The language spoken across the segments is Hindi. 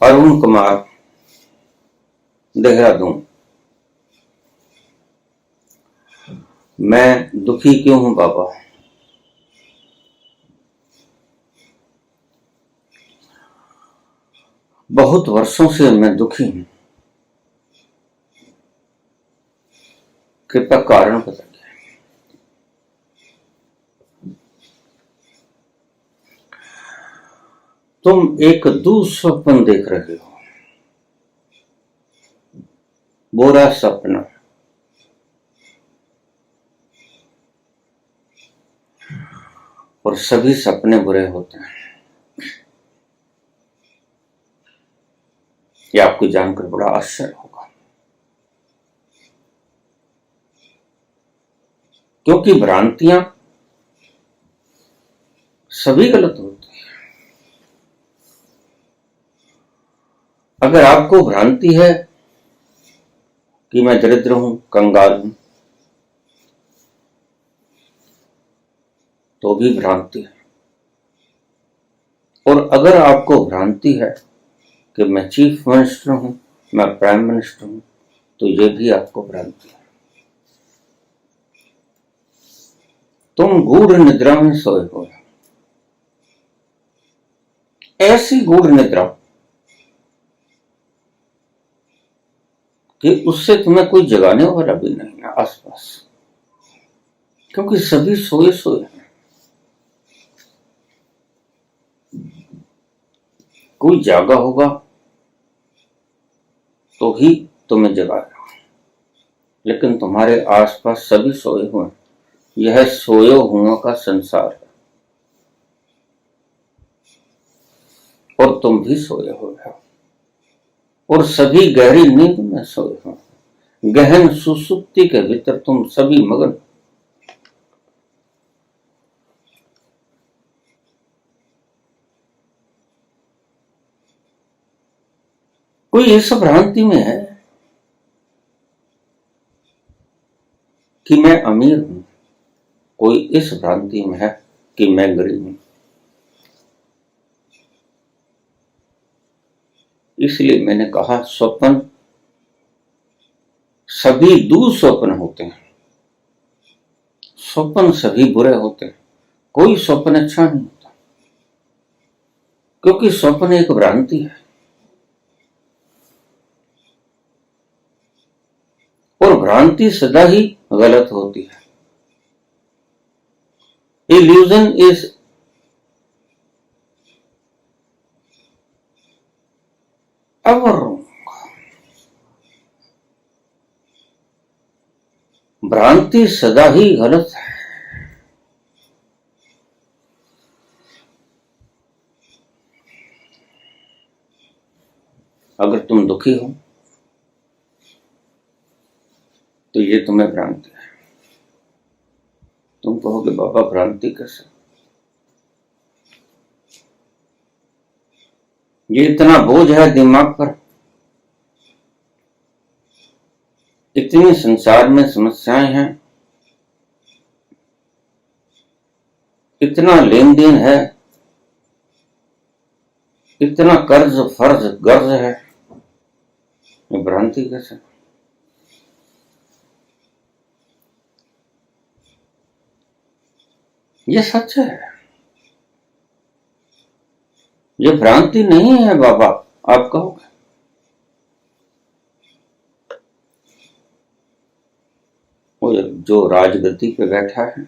अरुण कुमार, देहरादून। मैं दुखी क्यों हूं बाबा? बहुत वर्षों से मैं दुखी हूं। कृपया कारण बताइए। तुम एक दुस्वप्न देख रहे हो, बुरा सपना। और सभी सपने बुरे होते हैं। ये आपको जानकर बड़ा आश्चर्य होगा, क्योंकि भ्रांतियां सभी गलत होती हैं। अगर आपको भ्रांति है कि मैं दरिद्र हूं, कंगाल हूं, तो भी भ्रांति है। और अगर आपको भ्रांति है कि मैं चीफ मिनिस्टर हूं, मैं प्राइम मिनिस्टर हूं, तो ये भी आपको भ्रांति है। तुम गूढ़ निद्रा में सोए हो, ऐसी गूढ़ निद्रा कि उससे तुम्हें कोई जगाने वाला भी नहीं है आसपास, क्योंकि सभी सोए सोए हैं। कोई जागा होगा तो ही तुम्हें जगाएगा, लेकिन तुम्हारे आसपास सभी सोए हुए हैं। यह सोए हुओं का संसार है, और तुम भी सोए हुए हो, और सभी गहरी नींद में सोए हो। गहन सुसुप्ति के भीतर तुम सभी मगन। कोई इस भ्रांति में है कि मैं अमीर हूं, कोई इस भ्रांति में है कि मैं गरीब हूं। इसलिए मैंने कहा, स्वप्न सभी दुस्वप्न होते हैं, स्वप्न सभी बुरे होते हैं, कोई स्वप्न अच्छा नहीं होता, क्योंकि स्वप्न एक भ्रांति है। और भ्रांति सदा ही गलत होती है। Illusion is ever wrong. भ्रांति सदा ही गलत है। अगर तुम दुखी हो तो ये तुम्हें भ्रांति है। तुम कहोगे बाबा भ्रांति कैसे? ये इतना बोझ है दिमाग पर, इतनी संसार में समस्याएं हैं, इतना लेन देन है, इतना कर्ज फर्ज गर्ज है, ये भ्रांति कैसे? ये सच है, ये भ्रांति नहीं है बाबा, आप कहोगे। वो जो राजगद्दी पे बैठा है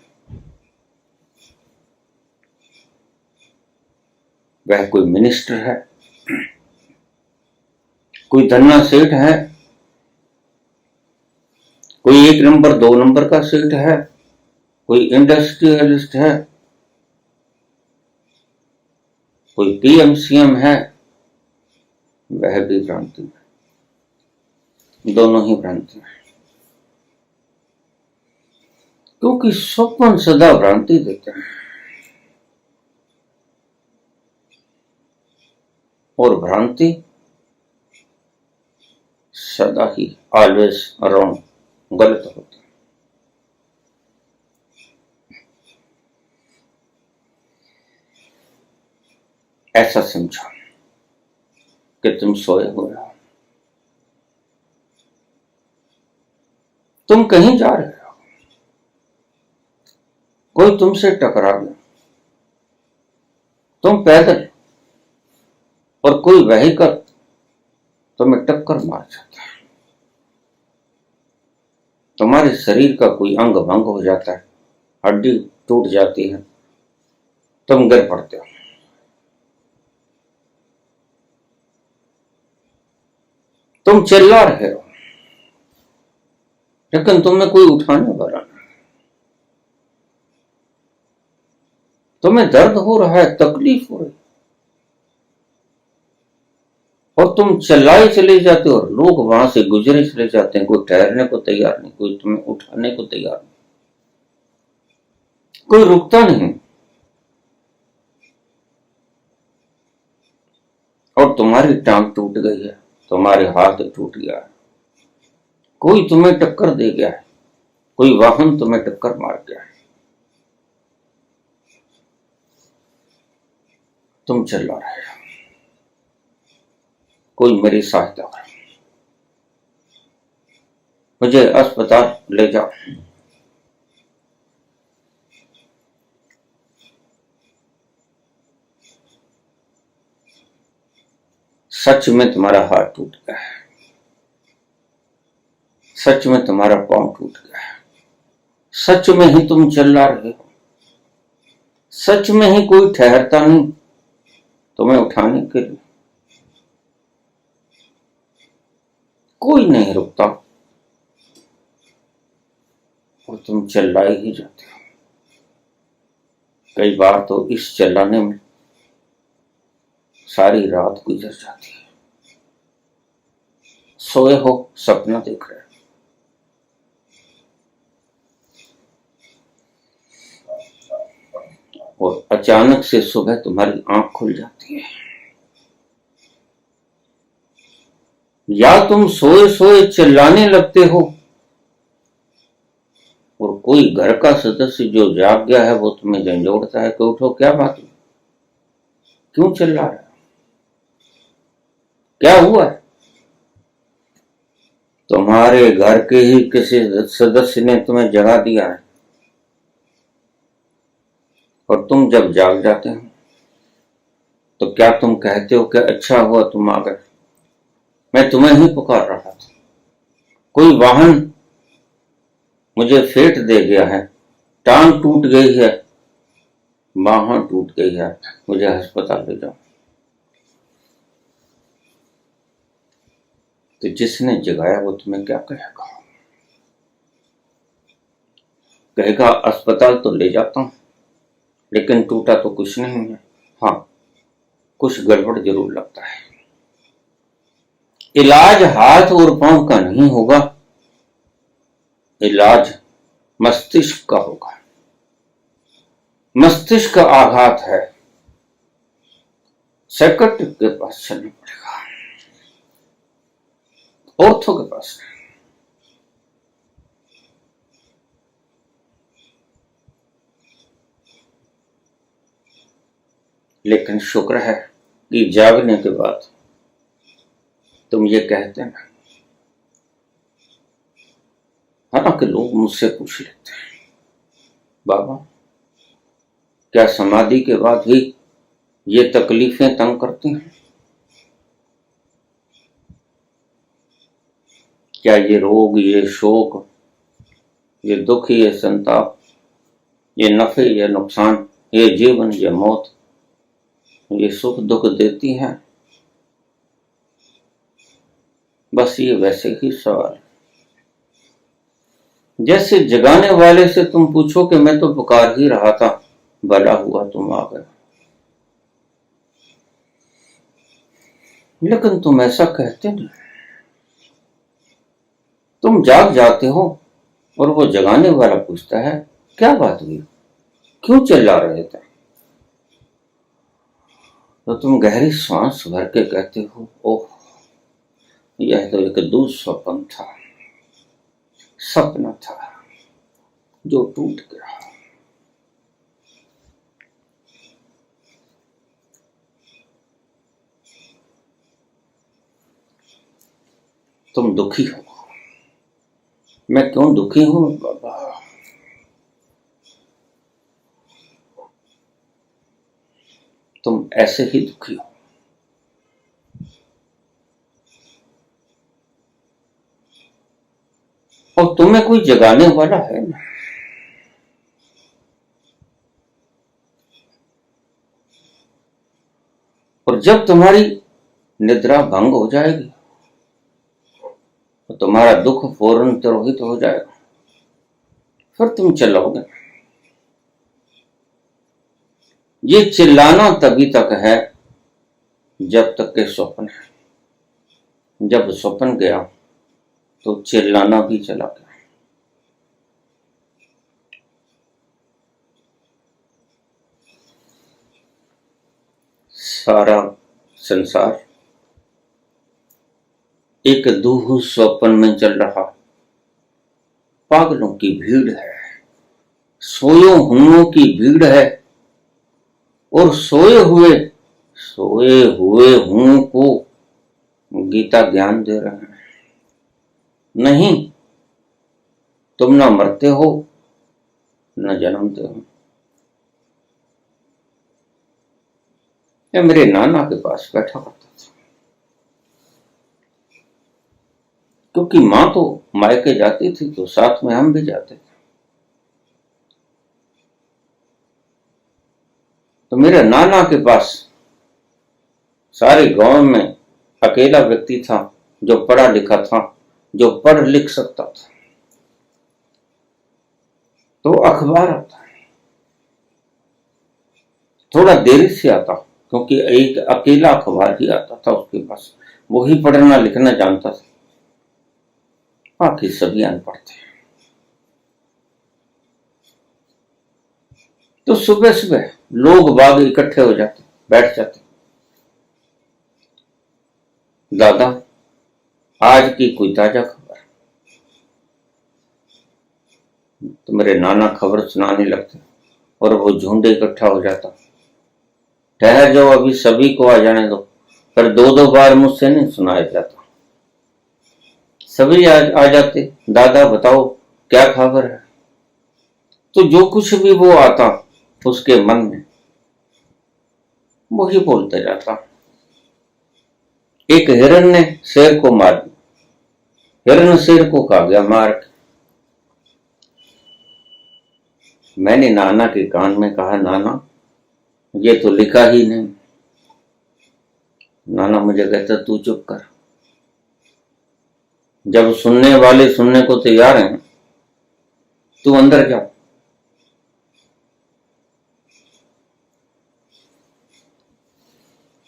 वह कोई मिनिस्टर है, कोई धन्ना सेठ है, कोई 1 नंबर 2 नंबर का सेठ है, कोई इंडस्ट्रियलिस्ट है, कोई पीएम सीएम है, वह भी भ्रांति है। दोनों ही भ्रांति है, क्योंकि स्वप्न सदा भ्रांति देते हैं, और भ्रांति सदा ही ऑलवेज रॉन्ग, गलत होती है। ऐसा समझो। कि तुम सोए हुए हो, तुम कहीं जा रहे हो, कोई तुमसे टकरा गया, तुम पैदल और कोई व्हीकल तुम्हें टक्कर मार जाता है, तुम्हारे शरीर का कोई अंग भंग हो जाता है, हड्डी टूट जाती है, तुम गिर पड़ते हो, तुम चिल्ला रहे हो, लेकिन तुम्हें कोई उठाने वाला नहीं, तुम्हें दर्द हो रहा है, तकलीफ हो रही, और तुम चिल्लाए चले जाते हो और लोग वहां से गुजरे चले जाते हैं, कोई ठहरने को तैयार नहीं, कोई तुम्हें उठाने को तैयार नहीं, कोई रुकता नहीं, और तुम्हारी टांग टूट गई है, तुम्हारे हाथ टूट गया है, कोई तुम्हें टक्कर दे गया है, कोई वाहन तुम्हें टक्कर मार गया है, तुम चिल्ला रहे हो, कोई मेरी सहायता करे, मुझे अस्पताल ले जाओ। सच में तुम्हारा हाथ टूट गया है, सच में तुम्हारा पांव टूट गया है, सच में ही तुम चिल्ला रहे हो, सच में ही कोई ठहरता नहीं तुम्हें उठाने के लिए, कोई नहीं रुकता और तुम चिल्लाए ही जाते हो। कई बार तो इस चिल्लाने में सारी रात गुजर जाती है, सोए हो सपना देख रहे हो, और अचानक से सुबह तुम्हारी आंख खुल जाती है, या तुम सोए सोए चिल्लाने लगते हो और कोई घर का सदस्य जो जाग गया है वो तुम्हें झंझोड़ता है कि उठो, क्या बात हुई, क्यों चिल्ला रहा है, क्या हुआ है। तुम्हारे घर के ही किसी सदस्य ने तुम्हें जगा दिया है, और तुम जब जाग जाते हो तो क्या तुम कहते हो कि अच्छा हुआ तुम आ गए, मैं तुम्हें ही पुकार रहा था, कोई वाहन मुझे फेंट दे गया है, टांग टूट गई है, बाह टूट गई है, मुझे अस्पताल ले जाओ। तो जिसने जगाया वो तुम्हें क्या कहेगा, कहेगा अस्पताल तो ले जाता हूं, लेकिन टूटा तो कुछ नहीं है, हाँ कुछ गड़बड़ जरूर लगता है, इलाज हाथ और पांव का नहीं होगा, इलाज मस्तिष्क का होगा, मस्तिष्क का आघात है, साइकियाट्रिस्ट के पास चलना पड़ेगा, ऑर्थो के पास। लेकिन शुक्र है कि जागने के बाद तुम ये कहते ना, हालांकि लोग मुझसे पूछ लेते हैं, बाबा क्या समाधि के बाद भी ये तकलीफें तंग करती हैं, क्या ये रोग, ये शोक, ये दुख, ये संताप, ये नफे, ये नुकसान, ये जीवन, ये मौत, ये सुख दुख देती हैं। बस ये वैसे ही सवाल, जैसे जगाने वाले से तुम पूछो कि मैं तो पुकार ही रहा था, भला हुआ तुम आ गए, लेकिन तुम ऐसा कहते नहीं, तुम जाग जाते हो और वो जगाने वाला पूछता है क्या बात हुई, क्यों चिल्ला रहे थे, तो तुम गहरी सांस भर के कहते हो, ओह यह तो एक दुस्वप्न था, सपना था जो टूट गया। तुम दुखी हो। मैं क्यों दुखी हूं बाबा? तुम ऐसे ही दुखी हो। और तुम्हें कोई जगाने वाला है ना। और जब तुम्हारी निद्रा भंग हो जाएगी तो तुम्हारा दुख फौरन तिरोहित हो जाएगा, फिर तुम चिल्लाओगे। ये चिल्लाना तभी तक है जब तक के स्वप्न है। जब स्वप्न गया तो चिल्लाना भी चला गया। सारा संसार एक दूह स्वप्न में चल रहा। पागलों की भीड़ है, सोए हुओं की भीड़ है, और सोए हुए हूं को गीता ज्ञान दे रहे हैं। नहीं, तुम न मरते हो न जन्मते हो। मैं मेरे नाना के पास बैठा करता था, क्योंकि मां तो मायके जाती थी तो साथ में हम भी जाते थे। तो मेरे नाना के पास सारे गांव में अकेला व्यक्ति था जो पढ़ा लिखा था, जो पढ़ लिख सकता था। तो अखबार आता, थोड़ा देरी से आता, क्योंकि एक अकेला अखबार ही आता था उसके पास। वही पढ़ना लिखना जानता था, बाकी सभी अनपढ़ थे। तो सुबह सुबह लोग बाग इकट्ठे हो जाते, बैठ जाते। दादा, आज की कोई ताजा खबर? तो मेरे नाना खबर सुनाने लगते और वो झुंड इकट्ठा हो जाता। ठहर जाओ, अभी सभी को आ जाने दो। पर दो दो बार मुझसे नहीं सुनाया जाता। सभी आ जाते। दादा बताओ क्या खबर है? तो जो कुछ भी वो आता उसके मन में वही बोलते जाता। एक हिरण ने शेर को मार दिया। हिरण शेर को खा गया मार के। मैंने नाना के कान में कहा, नाना ये तो लिखा ही नहीं। नाना मुझे कहता, तू चुप कर। जब सुनने वाले सुनने को तैयार हैं, तू अंदर जा।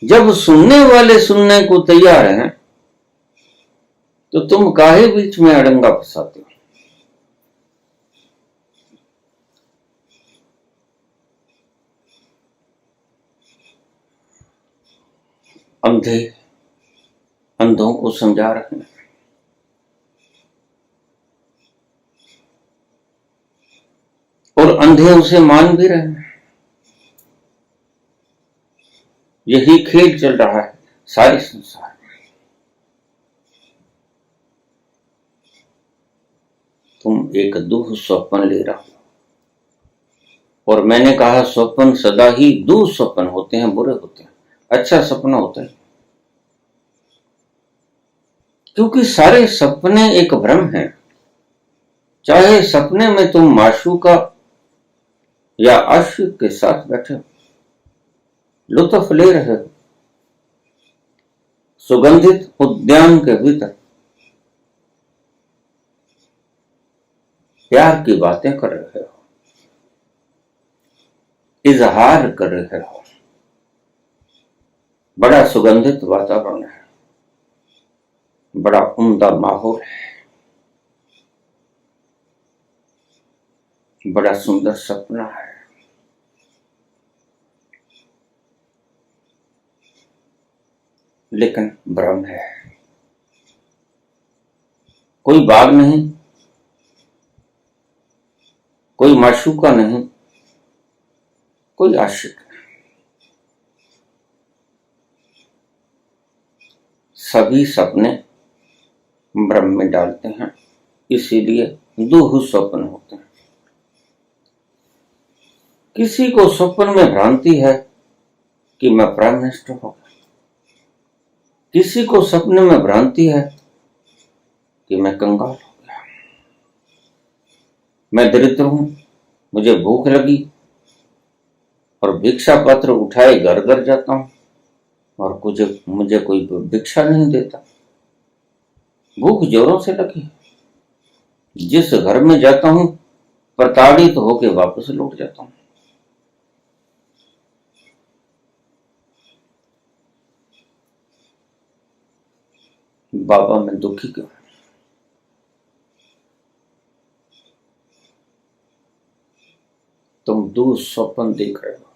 जब सुनने वाले सुनने को तैयार हैं तो तुम काहे बीच में अड़ंगा फंसाते हो? अंधे अंधों को समझा रहे हैं, और अंधे उसे मान भी रहे हैं। यही खेल चल रहा है सारे संसार में। तुम एक दुह स्वप्न ले रहा हो, और मैंने कहा स्वप्न सदा ही दुस्वप्न होते हैं, बुरे होते हैं। अच्छा सपना होता है, क्योंकि सारे सपने एक भ्रम है। चाहे सपने में तुम माशूका या आशिक के साथ बैठे हो, लुत्फ ले रहे हो, सुगंधित उद्यान के भीतर प्यार की बातें कर रहे हो, इजहार कर रहे हो। बड़ा सुगंधित वातावरण है, बड़ा उम्दा माहौल है, बड़ा सुंदर सपना है। लेकिन भ्रम है। कोई बाग नहीं, कोई माशूका नहीं, कोई आशिक नहीं। सभी सपने भ्रम में डालते हैं, इसीलिए दुह स्वप्न होते हैं। किसी को स्वप्न में भ्रांति है कि मैं प्राइम मिनिस्टर हो गया, किसी को सपने में भ्रांति है कि मैं कंगाल हो गया, मैं दरिद्र हूं, मुझे भूख लगी और भिक्षा पत्र उठाए घर घर जाता हूं और मुझे कोई भिक्षा नहीं देता। भूख जोरों से लगी, जिस घर में जाता हूं प्रताड़ित होकर वापस लौट जाता हूं। बाबा मैं दुखी क्यों? तुम दुस्वप्न देख रहे हो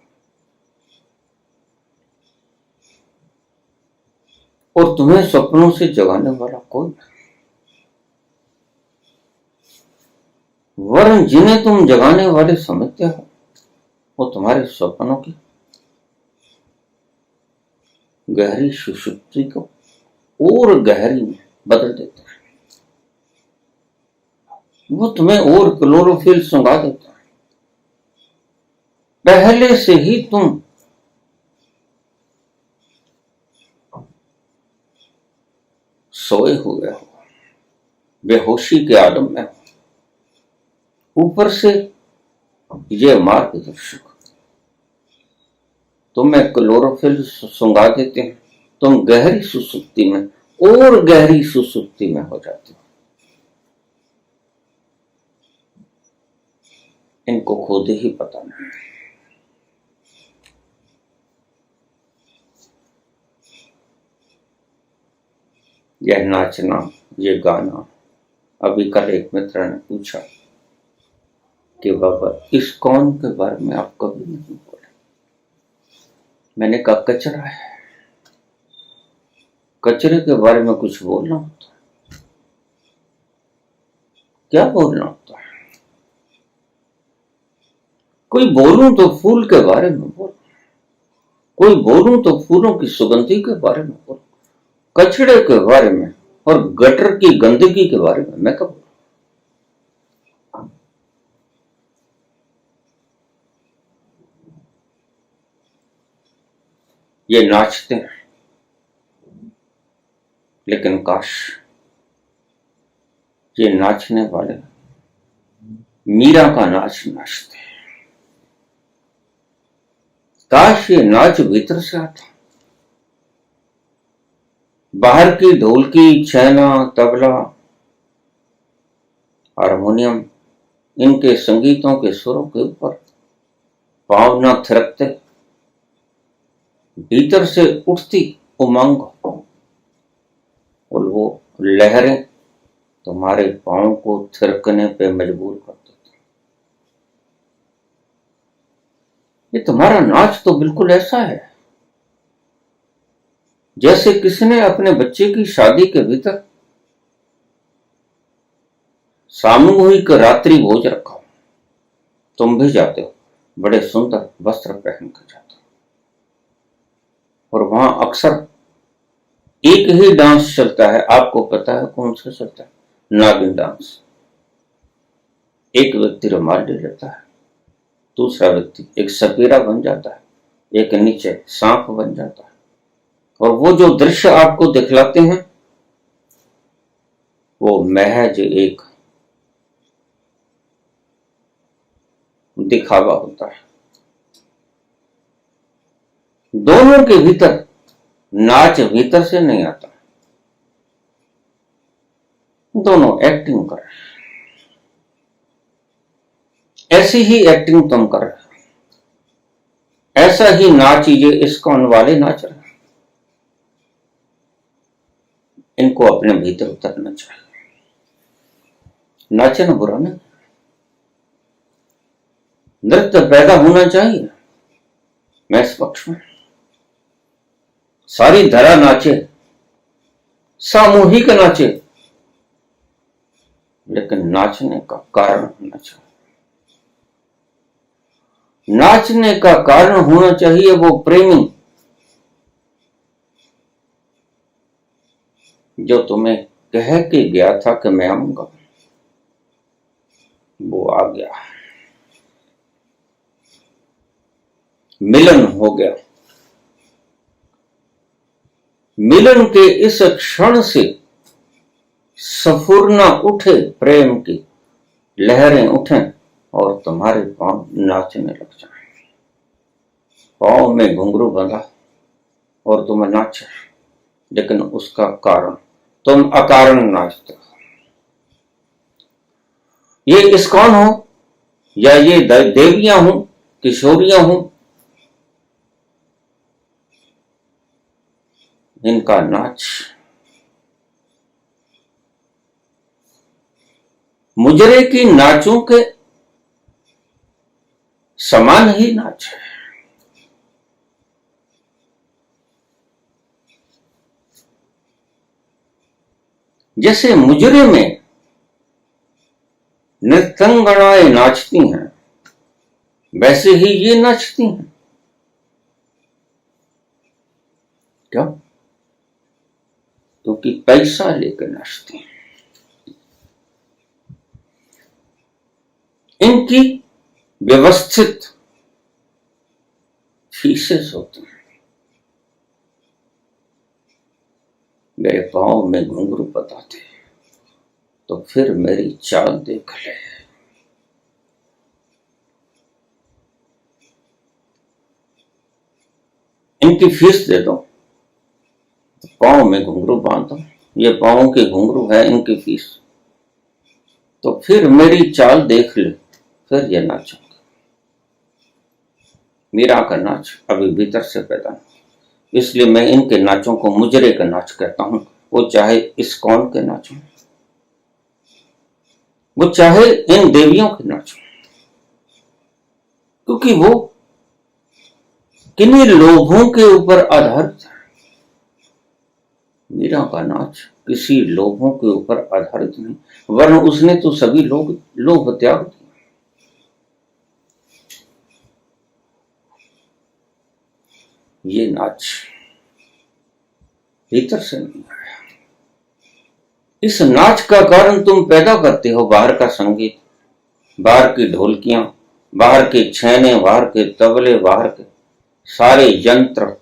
और तुम्हें सपनों से जगाने वाला कोई नहीं। वरन जिन्हें तुम जगाने वाले समझते हो वो तुम्हारे सपनों की गहरी सुषुप्ति को और गहरी में बदल देते हैं। वो तुम्हें और क्लोरोफिल सुंघा देता है। पहले से ही तुम सोए हुए हो, बेहोशी के आलम में हो। ऊपर से ये मार्गदर्शक तुम्हें क्लोरोफिल सुंघा देते हैं, तुम गहरी सुसुप्ति में और गहरी सुसुप्ति में हो जाते हो। इनको खुद ही पता नहीं। यह नाचना, ये गाना, अभी कल एक मित्र ने पूछा कि बाबा इस्कॉन के बारे में आप कभी नहीं बोले। मैंने कहा कचरा है, कचरे के बारे में कुछ बोलना होता है? क्या बोलना होता है? कोई बोलूं तो फूल के बारे में बोल, कोई बोलूं तो फूलों की सुगंधी के बारे में बोल, कचड़े के बारे में और गटर की गंदगी के बारे में मैं कब बोलूं? ये नाचते हैं, लेकिन काश ये नाचने वाले मीरा का नाच नाचते। काश ये नाच भीतर से आता। बाहर की ढोलकी, छैना, तबला, हारमोनियम, इनके संगीतों के सुरों के ऊपर पांव न थिरकते, भीतर से उठती उमंग और वो लहरें तुम्हारे पांव को थिरकने पे मजबूर कर देती। ये तुम्हारा नाच तो बिल्कुल ऐसा है जैसे किसने अपने बच्चे की शादी के भीतर सामूहिक रात्रि भोज रखा हो। तुम भी जाते हो, बड़े सुंदर वस्त्र पहन कर जाते हो और वहां अक्सर एक ही डांस चलता है। आपको पता है कौन सा चलता है? नागिन डांस। एक व्यक्ति रुमाल ले लेता है, दूसरा व्यक्ति एक सपेरा बन जाता है, एक नीचे सांप बन जाता है और वो जो दृश्य आपको दिखलाते हैं वो महज एक दिखावा होता है। दोनों के भीतर नाच भीतर से नहीं आता, दोनों एक्टिंग कर रहे हैं। ऐसी ही एक्टिंग तुम कर रहे हो, ऐसा ही नाच ये इस्कॉन वाले नाच रहे हैं। इनको अपने भीतर उतरना चाहिए। नाचना बुरा नहीं, नृत्य पैदा होना चाहिए। मैं इस पक्ष में, सारी धरा नाचे, सामूहिक नाचे, लेकिन नाचने का कारण होना चाहिए। नाचने का कारण होना चाहिए वो प्रेमी जो तुम्हें कह के गया था कि मैं आऊंगा, वो आ गया, मिलन हो गया। मिलन के इस क्षण से सफुरना उठे, प्रेम की लहरें उठें और तुम्हारे पांव नाचने लग जाए। पांव में घुंघरू बंधा और तुम नाचे, लेकिन उसका कारण तुम अकारण नाचते हो। ये इस्कॉन हो या ये देवियां हो, किशोरियां हो, इनका नाच मुजरे की नाचों के समान ही नाच है। जैसे मुजरे में नृत्यंगनाएं नाचती हैं, वैसे ही ये नाचती हैं। क्यों? क्योंकि पैसा लेकर नाचती हैं। इनकी व्यवस्थित फीसेस होती हैं। मेरे पांव में घुंघरू बताते तो फिर मेरी चाल देख ले। इनकी फीस दे दो, पांव में घुंघरू बांध दो, ये पांव के घुंघरू है, इनकी फीस, तो फिर मेरी चाल देख ले, फिर ये नाचूंगा। मीरा का नाच अभी भीतर से पैदा नहीं, इसलिए मैं इनके नाचों को मुजरे का नाच कहता हूं। वो चाहे इस्कॉन के नाचों, वो चाहे इन देवियों के नाचों, क्योंकि वो किन्हीं लोभों के ऊपर आधारित है। मीरा का नाच किसी लोभों के ऊपर आधारित नहीं, वरना उसने तो सभी लोभ त्याग दिए। ये नाच भीतर से नहीं आया। इस नाच का कारण तुम पैदा करते हो बाहर का संगीत, बाहर की ढोलकियां, बाहर के छैने, बाहर के तबले, बाहर के सारे यंत्र,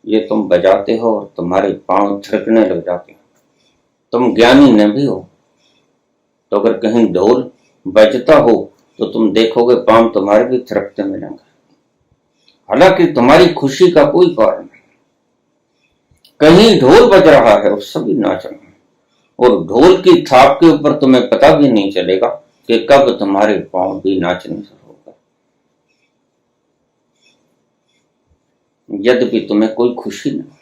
ये तुम बजाते हो और तुम्हारे पांव थिरकने लग जाते हैं। तुम ज्ञानी न भी हो तो अगर कहीं ढोल बजता हो तो तुम देखोगे पांव तुम्हारे भी थिरकते मिलेंगे, हालांकि तुम्हारी खुशी का कोई कारण नहीं। कहीं ढोल बज रहा है और सभी नाच रहे हैं, और ढोल की थाप के ऊपर तुम्हें पता भी नहीं चलेगा कि कब तुम्हारे पांव भी नाचने शुरू हो गए, यद्यपि तुम्हें कोई खुशी नहीं।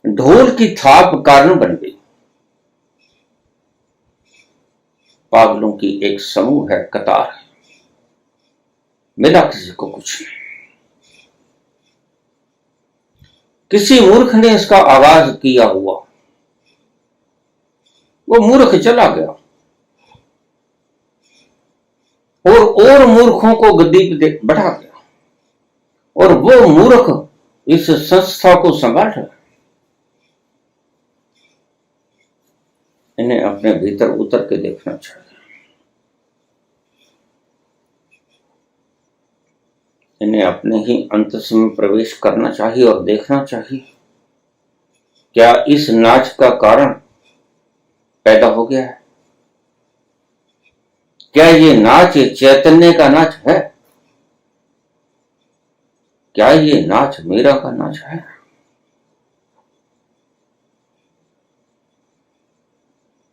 ढोल की थाप कारण बन गई। पागलों की एक समूह है, कतार है, मिला किसी को कुछ नहीं। किसी मूर्ख ने इसका आगाज किया हुआ, वो मूर्ख चला गया और मूर्खों को गद्दी पे बैठा गया, और वो मूर्ख इस संस्था को संभाल रहा है। इन्हें अपने भीतर उतर के देखना चाहिए। इन्हें अपने ही अंतस में प्रवेश करना चाहिए और देखना चाहिए, क्या इस नाच का कारण पैदा हो गया है? क्या ये नाच चैतन्य का नाच है? क्या ये नाच मीरा का नाच है?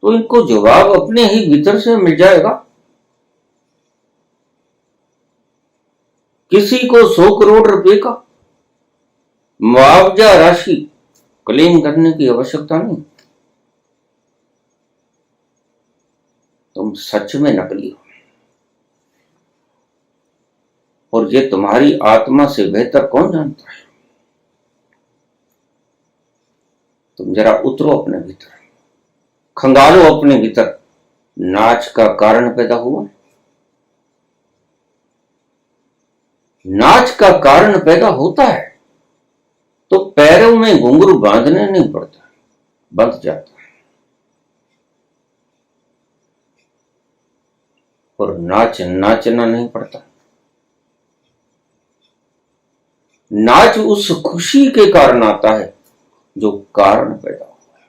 तो इनको जवाब अपने ही भीतर से मिल जाएगा। किसी को 100 करोड़ रुपए का मुआवजा राशि क्लेम करने की आवश्यकता नहीं। तुम सच में नकली हो, और ये तुम्हारी आत्मा से बेहतर कौन जानता है। तुम जरा उतरो अपने भीतर, खंगालो अपने भीतर। नाच का कारण पैदा हुआ, नाच का कारण पैदा होता है तो पैरों में घुंघरू बांधने नहीं पड़ता, बंध जाता है और नाचना नहीं पड़ता। नाच उस खुशी के कारण आता है जो कारण पैदा हुआ है।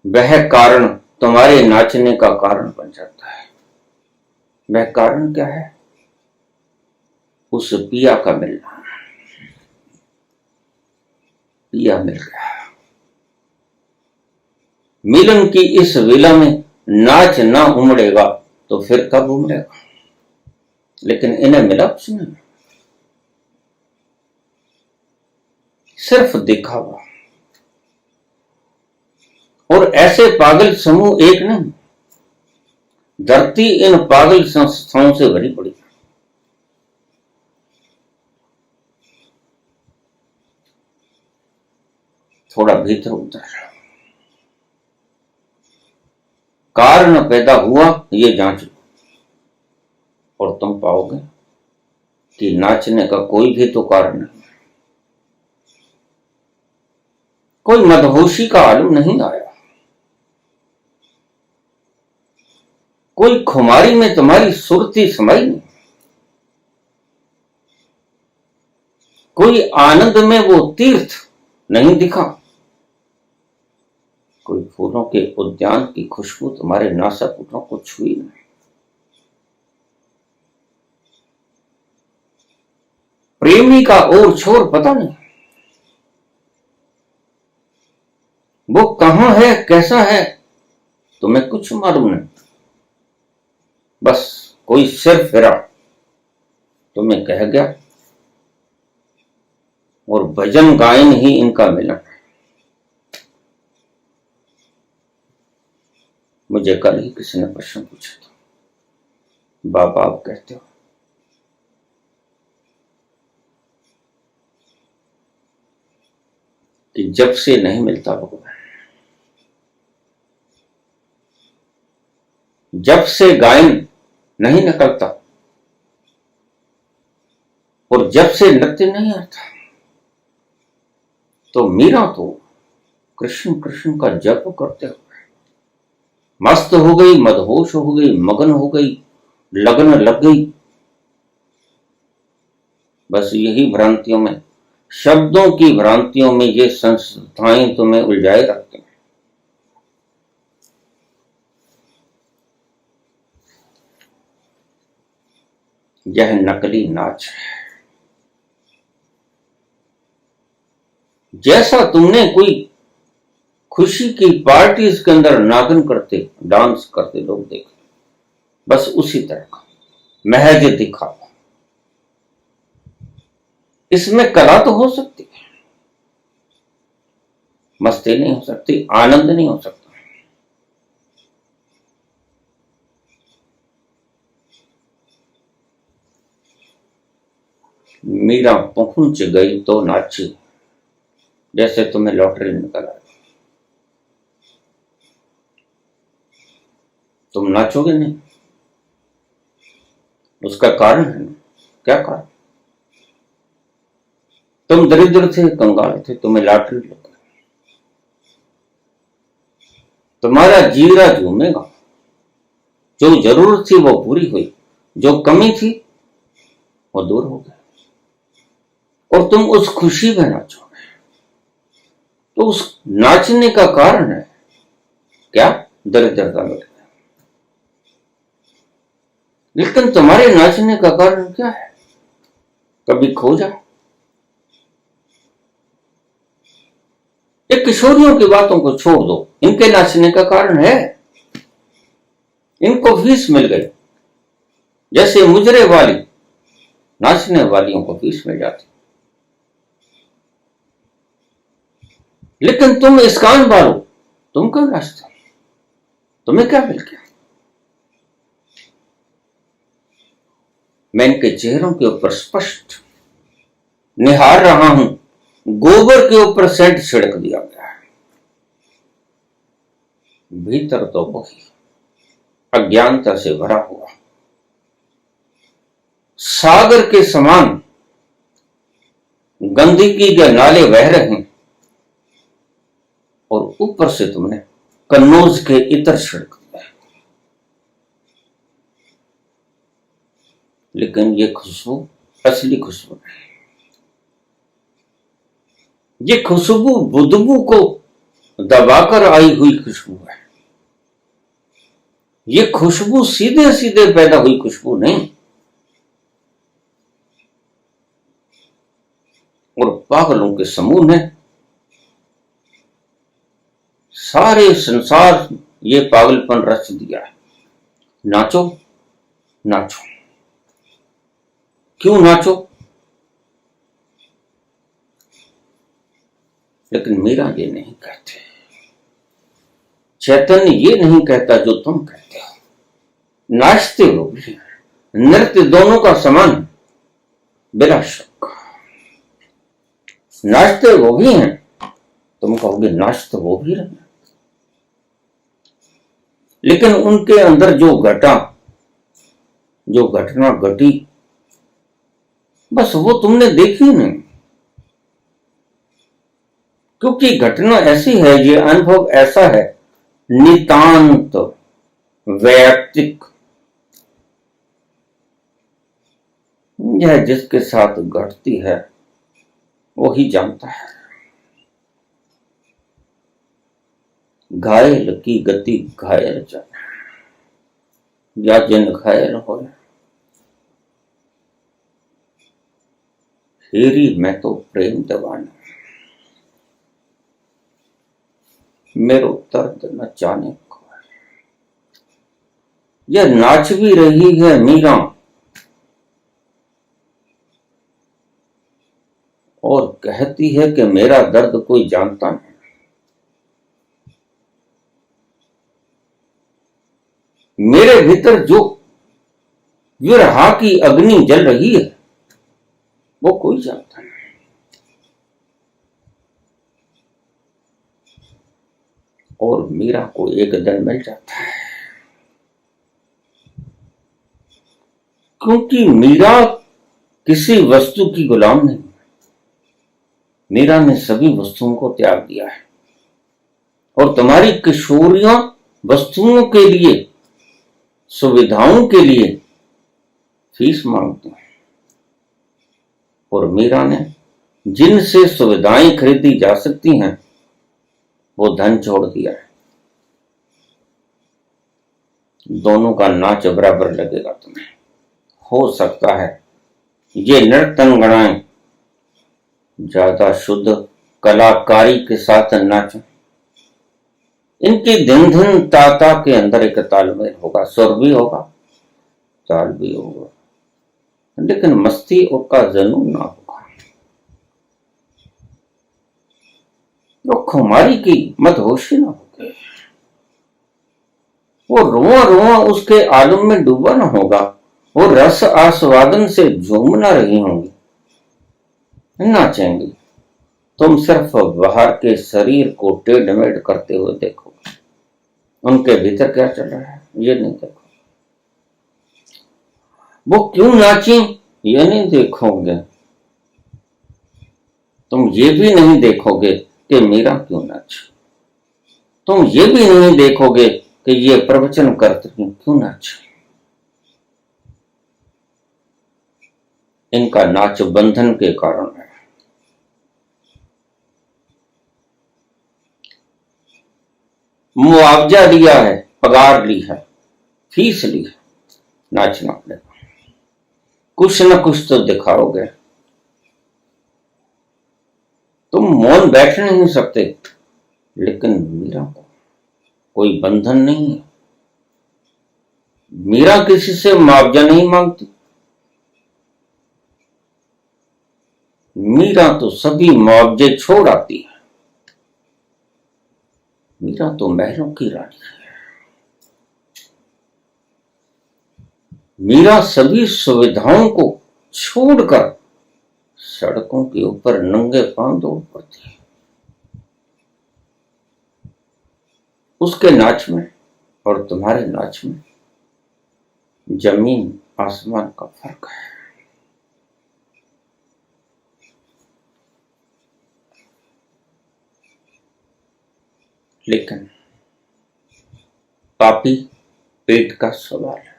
वह कारण तुम्हारे नाचने का कारण बन जाता है। वह कारण क्या है? उस पिया का मिलना। पिया मिल गया। मिलन की इस वेला में नाच ना उमड़ेगा तो फिर कब उमड़ेगा? लेकिन इन्हें मिला कुछ नहीं, सिर्फ दिखावा। और ऐसे पागल समूह एक नहीं, धरती इन पागल संस्थाओं से भरी पड़ी। थोड़ा भीतर उतर, कारण पैदा हुआ ये जांच लो और तुम पाओगे कि नाचने का कोई भी तो कारण नहीं। कोई मदहोशी का आलम नहीं आया, कोई खुमारी में तुम्हारी सुरती समाई नहीं, कोई आनंद में वो तीर्थ नहीं दिखा, कोई फूलों के उद्यान की खुशबू तुम्हारे नासापुटों को छुई नहीं। प्रेमी का ओर छोर पता नहीं, वो कहां है, कैसा है, तुम्हें कुछ मालूम नहीं। बस कोई सिर फिरा, तुम्हें कह गया और भजन गायन ही इनका मिलन है। मुझे कल ही किसी ने प्रश्न पूछा था, बाबा आप कहते हो कि जब से नहीं मिलता भगवान, जब से गायन नहीं निकलता और जब से नृत्य नहीं आता, तो मीरा तो कृष्ण कृष्ण का जप करते हुए मस्त हो गई, मदहोश हो गई, मगन हो गई, लगन लग गई। बस यही भ्रांतियों में, शब्दों की भ्रांतियों में ये संस्थाएं तुम्हें उलझाए रखते हैं। यह नकली नाच है। जैसा तुमने कोई खुशी की पार्टीज के अंदर नागन करते, डांस करते लोग देखे, बस उसी तरह का महज दिखावा। इसमें कला तो हो सकती है, मस्ती नहीं हो सकती, आनंद नहीं हो सकता। मीरा पहुंच गई तो नाची, जैसे तुम्हें लॉटरी निकल आई। तुम नाचोगे नहीं, उसका कारण है ना। क्या कारण? तुम दरिद्र थे, कंगाल थे, तुम्हें लॉटरी लग गई, तुम्हारा जीरा झूमेगा। जो जरूरत थी वो पूरी हुई, जो कमी थी वो दूर हो गई, और तुम उस खुशी में नाचोगे। तो उस नाचने का कारण है क्या? दरिद्रता मिट गई। लेकिन तुम्हारे नाचने का कारण क्या है? कभी खो जा। ये किशोरियों की बातों को छोड़ दो, इनके नाचने का कारण है इनको फीस मिल गई। जैसे मुजरे वाली नाचने वालियों को फीस मिल जाती। लेकिन तुम इस कान वालो, तुम क्यों नाचते हो? तुम्हें क्या मिल गया? मैं इनके चेहरों के ऊपर स्पष्ट निहार रहा हूं, गोबर के ऊपर सेंट छिड़क दिया गया है। भीतर तो वही अज्ञानता से भरा हुआ सागर के समान गंदगी के नाले बह रहे हैं। और ऊपर से तुमने कन्नौज के इतर छिड़क दिया, लेकिन ये खुशबू असली खुशबू नहीं। ये खुशबू बुदबू को दबाकर आई हुई खुशबू है। ये खुशबू सीधे सीधे पैदा हुई खुशबू नहीं। और पागलों के समूह ने सारे संसार ये पागलपन रच दिया है। नाचो नाचो, क्यों नाचो? लेकिन मीरा ये नहीं कहते, चैतन्य ये नहीं कहता जो तुम कहते हो। नाचते हो भी, नृत्य दोनों का समान, बिना शक। नाचते वो भी हैं, तुम कहोगे नाच तो वो भी रहे, लेकिन उनके अंदर जो घटना घटी, बस वो तुमने देखी नहीं। क्योंकि घटना ऐसी है, ये अनुभव ऐसा है, नितांत वैयक्तिक। यह जिसके साथ घटती है वही जानता है। घायल की गति घायल जाना, या जिन घायल हो हेरी मैं तो प्रेम दीवाना, मेरो दर्द न जाने को। यह नाच भी रही है मीरा और कहती है कि मेरा दर्द कोई जानता नहीं। मेरे भीतर जो विरहा की अग्नि जल रही है वो कोई जानता नहीं। और मीरा को एक दिन मिल जाता है, क्योंकि मीरा किसी वस्तु की गुलाम नहीं। मीरा ने सभी वस्तुओं को त्याग दिया है। और तुम्हारी किशोरियां वस्तुओं के लिए, सुविधाओं के लिए फीस मांगती हैं। और मीरा ने जिनसे सुविधाएं खरीदी जा सकती हैं वो धन छोड़ दिया है। दोनों का नाच बराबर लगेगा तुम्हें। हो सकता है ये नर्तनगणाएं ज्यादा शुद्ध कलाकारी के साथ नाचें। इनकी दिन दिन ताता के अंदर एक तालमेल होगा, सुर भी होगा, ताल भी होगा, लेकिन मस्ती का जुनून ना होगा। वो खुमारी की मदहोशी ना होगी, वो रुआ रुआ उसके आलम में डूबा ना होगा, वो रस आस्वादन से झूम ना रही होंगी, नाचेंगी। तुम सिर्फ बाहर के शरीर को टेढ़ मेढ़ करते हुए देखो, उनके भीतर क्या चल रहा है ये नहीं देखो। वो क्यों नाची ये नहीं देखोगे। तुम ये भी नहीं देखोगे कि मीरा क्यों नाची। तुम ये भी नहीं देखोगे कि ये प्रवचन करते क्यों नाची। इनका नाच बंधन के कारण है। मुआवजा लिया है, पगार ली है, फीस ली है, नाचना पड़ेगा। कुछ न कुछ तो दिखाओगे। तुम मौन बैठ नहीं सकते, लेकिन मीरा को कोई बंधन नहीं है। मीरा किसी से मुआवजा नहीं मांगती। मीरा तो सभी मुआवजे छोड़ आती है। मीरा तो महलों की रानी है। मीरा सभी सुविधाओं को छोड़कर सड़कों के ऊपर नंगे पांव दौड़ पड़ती है। उसके नाच में और तुम्हारे नाच में जमीन आसमान का फर्क है। लेकिन पापी पेट का सवाल है।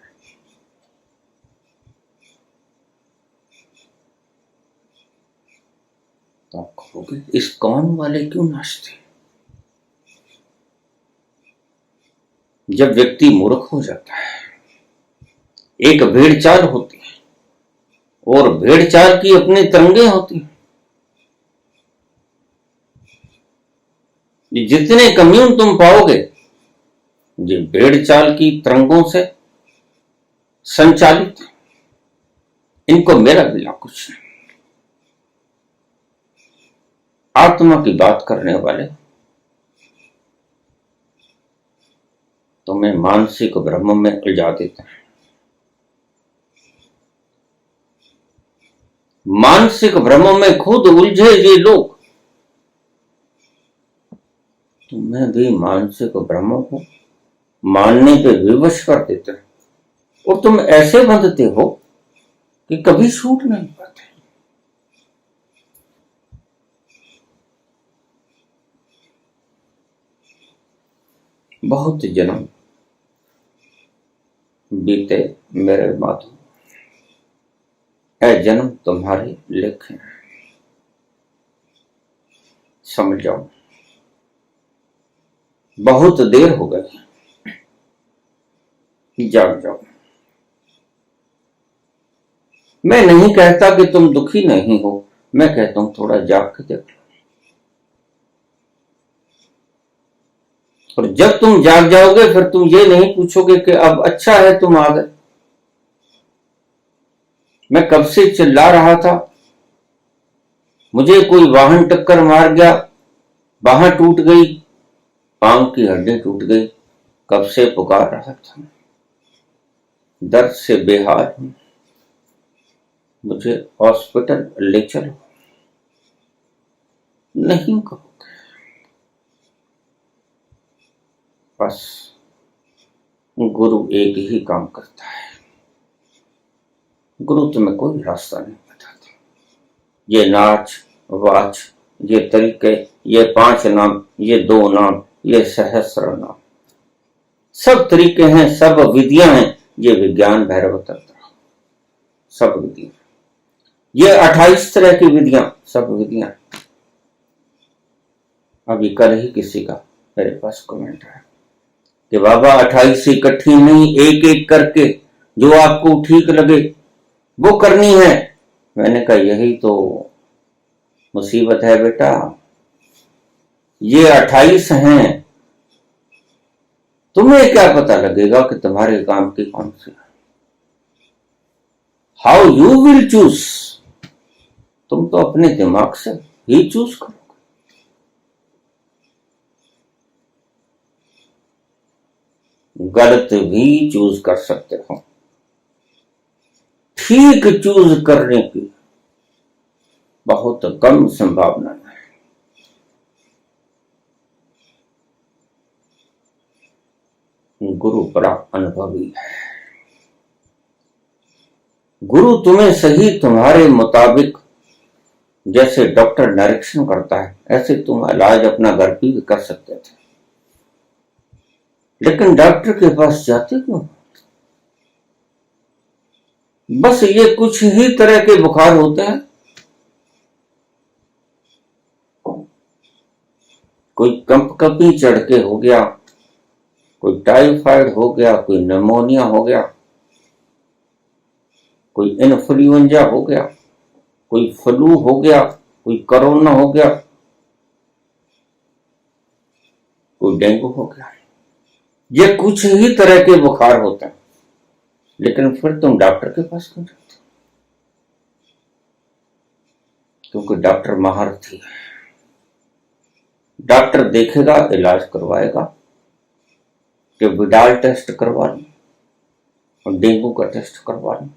तो आप कहोगे इस कौन वाले क्यों नाचते? जब व्यक्ति मूर्ख हो जाता है, एक भेड़ चाल होती है और भेड़ चाल की अपनी तरंगे होती हैं। जितने कम्यून तुम पाओगे ये भेड़ चाल की तरंगों से संचालित, इनको मेरा बिना कुछ नहीं। आत्मा की बात करने वाले तुम्हें मानसिक भ्रम में उलझा देते हैं। मानसिक भ्रमों में खुद उलझे ये लोग तुम्हें भी मानसिक भ्रमों को मानने पे विवश कर देते हैं और तुम ऐसे बंधते हो कि कभी छूट नहीं पाते। बहुत जन्म बीते मेरे माधो, ऐ जन्म तुम्हारे लेखे हैं। समझ जाओ बहुत देर हो गई, जाग जाओ। मैं नहीं कहता कि तुम दुखी नहीं हो, मैं कहता हूं थोड़ा जाग के देख लो। और जब तुम जाग जाओगे फिर तुम ये नहीं पूछोगे कि अब अच्छा है तुम आ गए। मैं कब से चिल्ला रहा था, मुझे कोई वाहन टक्कर मार गया, बांह टूट गई, पांव की हड्डी टूट गई, कब से पुकार रहा था, दर्द से बेहाल हूं, मुझे हॉस्पिटल ले चलो। नहीं कहोगे, बस गुरु एक ही काम करता है। गुरु तुम्हें कोई रास्ता नहीं बताता। ये नाच वाच, ये तरीके, ये 5 नाम, ये 2 नाम, ये सहस्र नाम, सब तरीके हैं, सब विधियां हैं। ये विज्ञान भैरव तंत्र, सब विधियां, ये 28 तरह की विधियां, सब विधियां। अभी कल ही किसी का मेरे पास कमेंट है कि बाबा 28 इकट्ठी नहीं, एक एक करके जो आपको ठीक लगे वो करनी है। मैंने कहा यही तो मुसीबत है बेटा, ये 28 हैं, तुम्हें क्या पता लगेगा कि तुम्हारे काम की कौन सी है। हाउ यू विल चूज, तुम तो अपने दिमाग से ही चूज करोगे। गलत भी चूज कर सकते हो, ठीक चूज करने की बहुत कम संभावना है। गुरु बड़ा अनुभवी है। गुरु तुम्हें सही तुम्हारे मुताबिक, जैसे डॉक्टर डायरेक्शन करता है ऐसे तुम इलाज अपना घर भी कर सकते थे, लेकिन डॉक्टर के पास जाते क्यों? बस ये कुछ ही तरह के बुखार होते हैं, कोई कंपकपी चढ़ के हो गया, कोई टाइफाइड हो गया, कोई निमोनिया हो गया, कोई इन्फ्लुएंजा हो गया, कोई फ्लू हो गया, कोई कोरोना हो गया, कोई डेंगू हो गया। ये कुछ ही तरह के बुखार होते हैं, लेकिन फिर तुम डॉक्टर के पास क्यों जाते? क्योंकि डॉक्टर महारथी है। डॉक्टर देखेगा, इलाज करवाएगा कि विडाल टेस्ट करवा लो और डेंगू का टेस्ट करवा लो,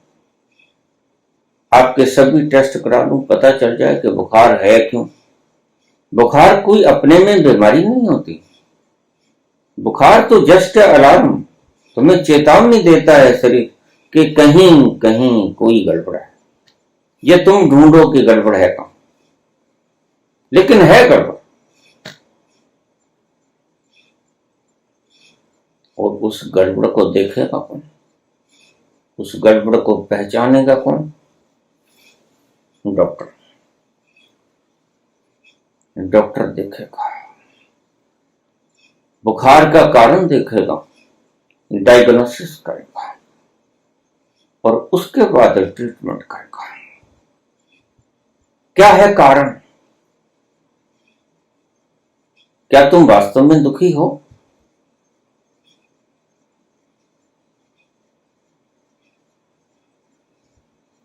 आपके सभी टेस्ट करा लूं, पता चल जाए कि बुखार है क्यों। बुखार कोई अपने में बीमारी नहीं होती, बुखार तो जस्ट अलार्म, तुम्हें चेतावनी देता है शरीर कि कहीं कहीं कोई गड़बड़ है। ये तुम ढूंढो कि गड़बड़ है कहां, लेकिन है गड़बड़। और उस गड़बड़ को देखेगा कौन? उस गड़बड़ को पहचानेगा कौन? डॉक्टर। डॉक्टर देखेगा, बुखार का कारण देखेगा, डायग्नोसिस करेगा और उसके बाद ट्रीटमेंट करेगा। क्या है कारण? क्या तुम वास्तव में दुखी हो?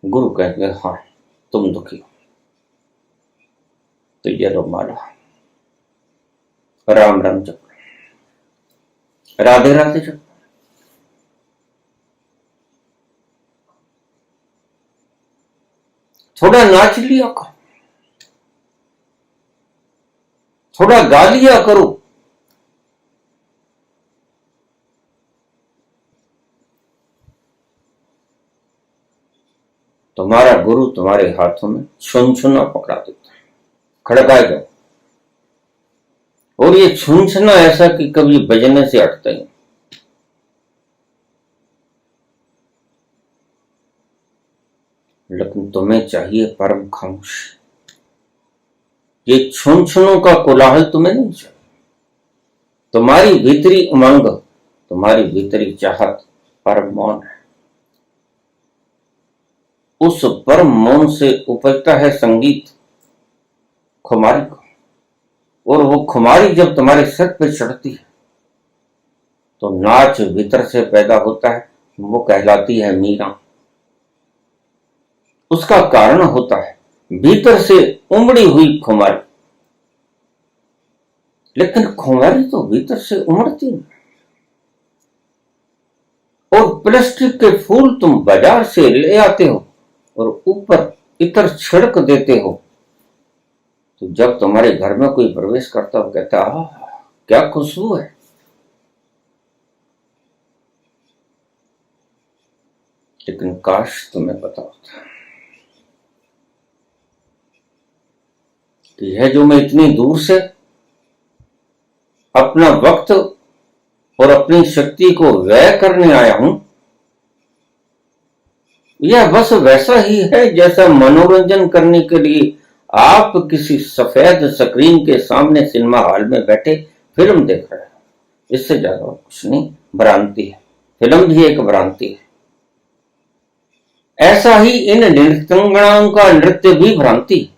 गुरु कहेंगे हाँ तुम दुखी हो, तो ये लो माला, राम राम जप, राधे राधे जप। थोड़ा नाच लिया करो, थोड़ा गा लिया करो। तुम्हारा गुरु तुम्हारे हाथों में छुनछुना पकड़ा देता है, खड़काएगा। और ये छुनछुना ऐसा कि कभी बजने से हटता ही। लेकिन तुम्हें चाहिए परम खामोशी। ये छुनछुनों का कोलाहल तुम्हें नहीं चाहिए। तुम्हारी भीतरी उमंग, तुम्हारी भीतरी चाहत परम मौन है। उस परम मौन से उपजता है संगीत, खुमारी को। और वो खुमारी जब तुम्हारे सिर पर चढ़ती है तो नाच भीतर से पैदा होता है, वो कहलाती है मीरा। उसका कारण होता है भीतर से उमड़ी हुई खुमारी। लेकिन खुमारी तो भीतर से उमड़ती नहीं। और प्लास्टिक के फूल तुम बाजार से ले आते हो और ऊपर इतर छिड़क देते हो, तो जब तुम्हारे घर में कोई प्रवेश करता हो कहता है क्या खुशबू है। लेकिन काश तुम्हें पता होता कि यह जो मैं इतनी दूर से अपना वक्त और अपनी शक्ति को व्यय करने आया हूं, यह बस वैसा ही है जैसा मनोरंजन करने के लिए आप किसी सफेद स्क्रीन के सामने सिनेमा हॉल में बैठे फिल्म देख रहे हैं। इससे ज्यादा कुछ नहीं, भ्रांति है। फिल्म भी एक भ्रांति है। ऐसा ही इन नृत्यांगनाओं का नृत्य भी भ्रांति है।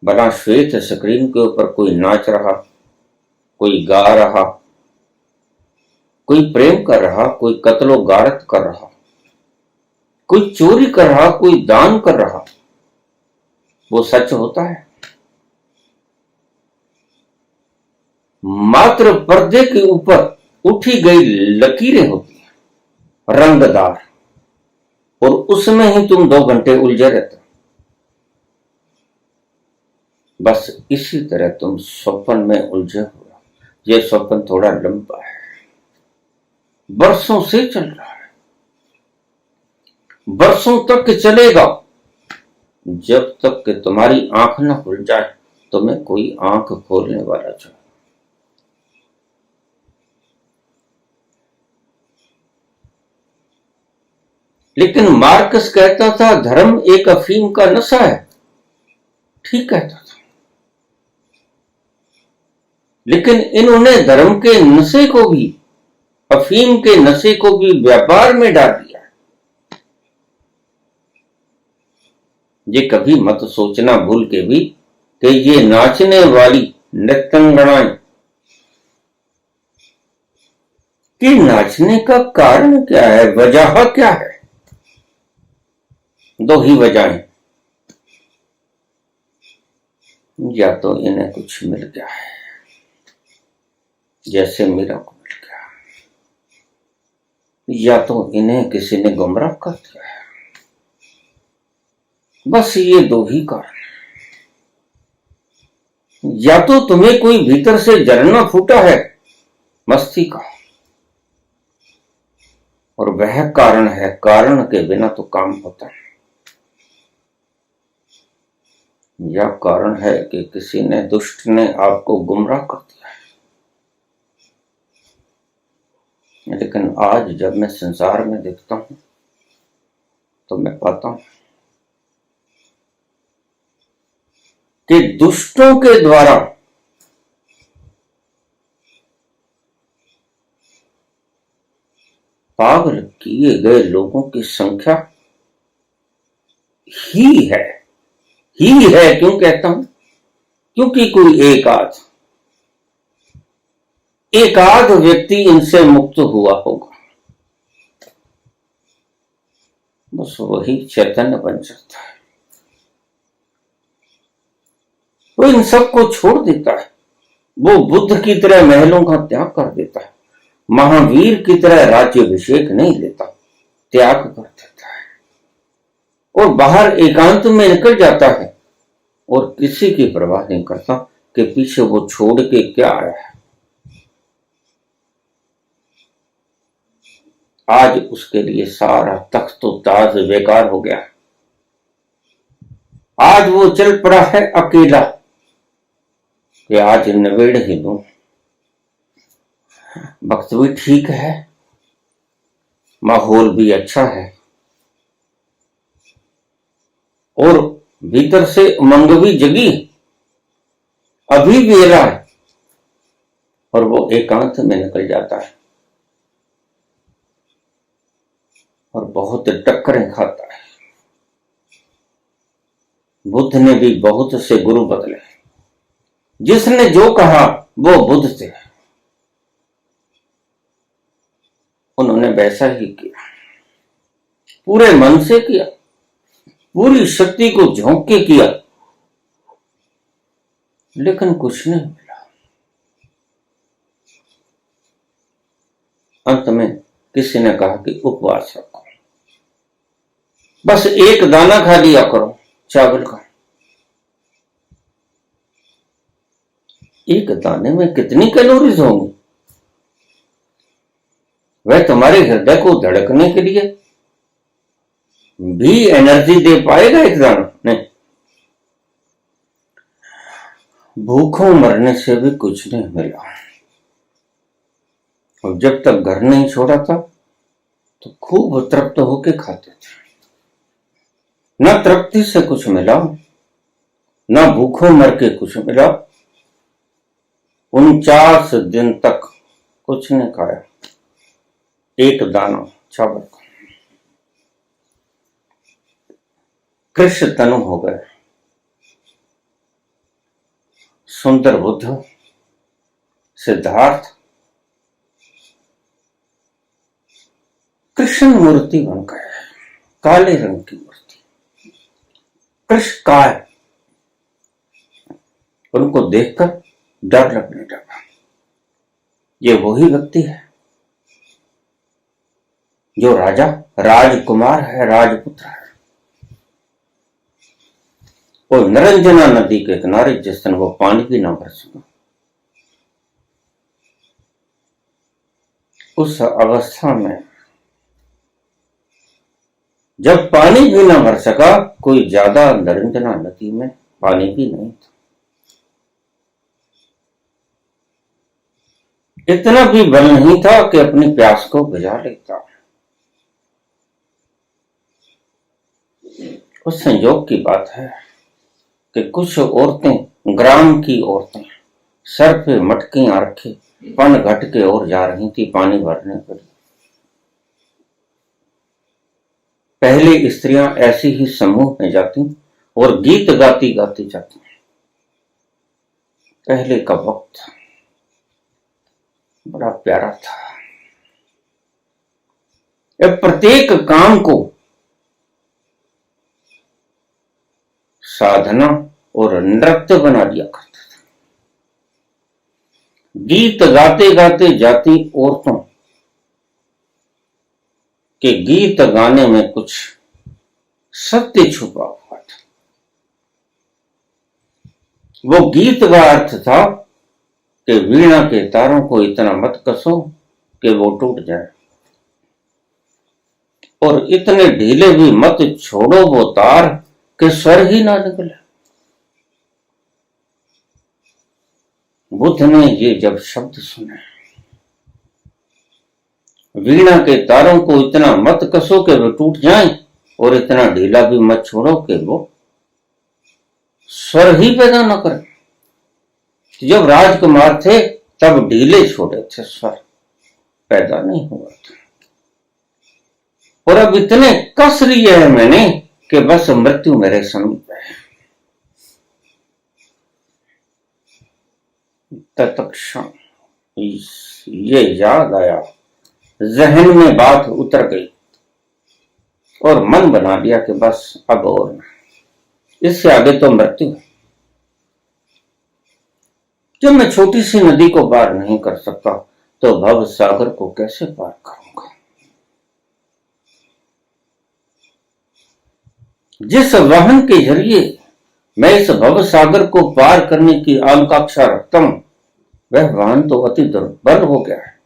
बना श्वेत स्क्रीन के ऊपर कोई नाच रहा, कोई गा रहा, कोई प्रेम कर रहा, कोई कत्लो गारत कर रहा, कोई चोरी कर रहा, कोई दान कर रहा, वो सच होता है? मात्र पर्दे के ऊपर उठी गई लकीरें होती हैं, रंगदार, और उसमें ही तुम 2 घंटे उलझे रहते। बस इसी तरह तुम स्वप्न में उलझे हो। ये स्वप्न थोड़ा लंबा है, बरसों से चल रहा है, बरसों तक चलेगा, जब तक कि तुम्हारी आंख न खुल जाए तुम्हें कोई आंख खोलने वाला चाहिए। लेकिन मार्कस कहता था धर्म एक अफीम का नशा है। ठीक कहता था, लेकिन इन्होंने धर्म के नशे को भी, अफीम के नशे को भी व्यापार में डाल दिया। ये कभी मत सोचना भूल के भी कि ये नाचने वाली नृत्यांगनाएं कि नाचने का कारण क्या है, वजह क्या है। 2 ही वजहें, या तो इन्हें कुछ मिल गया है जैसे मीरा को मिल गया, या तो इन्हें किसी ने गुमराह कर दिया है। बस ये 2 ही कारण। या तो तुम्हें कोई भीतर से जलना फूटा है मस्ती का, और वह कारण है, कारण के बिना तो काम होता है। या कारण है कि किसी ने, दुष्ट ने आपको गुमराह कर दिया है, लेकिन आज जब मैं संसार में देखता हूं तो मैं पाता हूं कि दुष्टों के द्वारा पागल किए गए लोगों की संख्या ही है क्यों कहता हूं? क्योंकि कोई एक आध व्यक्ति इनसे मुक्त हुआ होगा, बस वही चैतन्य बन जाता है। वो इन सबको छोड़ देता है। वो बुद्ध की तरह महलों का त्याग कर देता है, महावीर की तरह राज्याभिषेक नहीं लेता, त्याग कर देता है और बाहर एकांत में निकल जाता है और किसी की परवाह नहीं करता कि पीछे वो छोड़ के क्या आया है। आज उसके लिए सारा तख्त ताज बेकार हो गया। आज वो चल पड़ा है अकेला कि आज नवेड़ ही दूं। वक्त भी ठीक है, माहौल भी अच्छा है और भीतर से उमंग भी जगी, अभी वेला है और वो एकांत में निकल जाता है और बहुत टक्करें खाता है। बुद्ध ने भी बहुत से गुरु बदले, जिसने जो कहा वो बुद्ध थे, उन्होंने वैसा ही किया, पूरे मन से किया, पूरी शक्ति को झोंक के किया, लेकिन कुछ नहीं मिला। अंत में किसी ने कहा कि उपवास रखो, बस एक दाना खा लिया करो चावल का। एक दाने में कितनी कैलोरीज होंगी? वह तुम्हारे हृदय को धड़कने के लिए भी एनर्जी दे पाएगा एक दाना? नहीं। भूखों मरने से भी कुछ नहीं मिला। और जब तक घर नहीं छोड़ा था तो खूब तृप्त होके खाते थे, न तृप्ति से कुछ मिला, न भूखों मर के कुछ मिला। 49 दिन तक कुछ नहीं खाया, एक दाना चावल का। कृष्ण तनु हो गए, सुंदर बुद्ध, सिद्धार्थ कृष्ण मूर्ति बन गए, काले रंग की मूर्ति, कृष्ण काय। उनको देखकर डर लगने लगा। ये वही व्यक्ति है जो राजा राजकुमार है, राजपुत्र है। और निरंजना नदी के किनारे जिस दिन वो पानी भी ना भर सका, उस अवस्था में जब पानी भी ना भर सका, कोई ज्यादा निरंजना नदी में पानी भी नहीं था, इतना भी बल नहीं था कि अपनी प्यास को बुझा लेता। उस संयोग की बात है कि कुछ औरतें, ग्राम की औरतें, सर पे मटकियां रखे पन घट के ओर जा रही थी पानी भरने के लिए। पहले स्त्रियां ऐसी ही समूह में जाती और गीत गाती गाती जाती। पहले का वक्त बड़ा प्यारा था। प्रत्येक काम को साधना और नृत्य बना दिया करते थे। गीत गाते गाते जाती औरतों के गीत गाने में कुछ सत्य छुपा हुआ था। वो गीत का अर्थ था कि वीणा के तारों को इतना मत कसो कि वो टूट जाए, और इतने ढीले भी मत छोड़ो वो तार कि स्वर ही ना निकले। बुद्ध ने ये जब शब्द सुने, वीणा के तारों को इतना मत कसो कि वे टूट जाएं, और इतना ढीला भी मत छोड़ो कि वो स्वर ही पैदा न करे। जब राजकुमार थे तब ढीले छोड़े थे, स्वर पैदा नहीं हुआ था। और अब इतने कस लिए है मैंने कि बस मृत्यु मेरे समीप है। तत्क्षण ये याद आया, जहन में बात उतर गई और मन बना लिया कि बस अब और ना, इससे आगे तो मृत्यु है। जब मैं छोटी सी नदी को पार नहीं कर सकता तो भव सागर को कैसे पार करूंगा। जिस वाहन के जरिए मैं इस भव सागर को पार करने की आकांक्षा रखता हूं, वह वाहन तो अति दुर्बल हो गया है।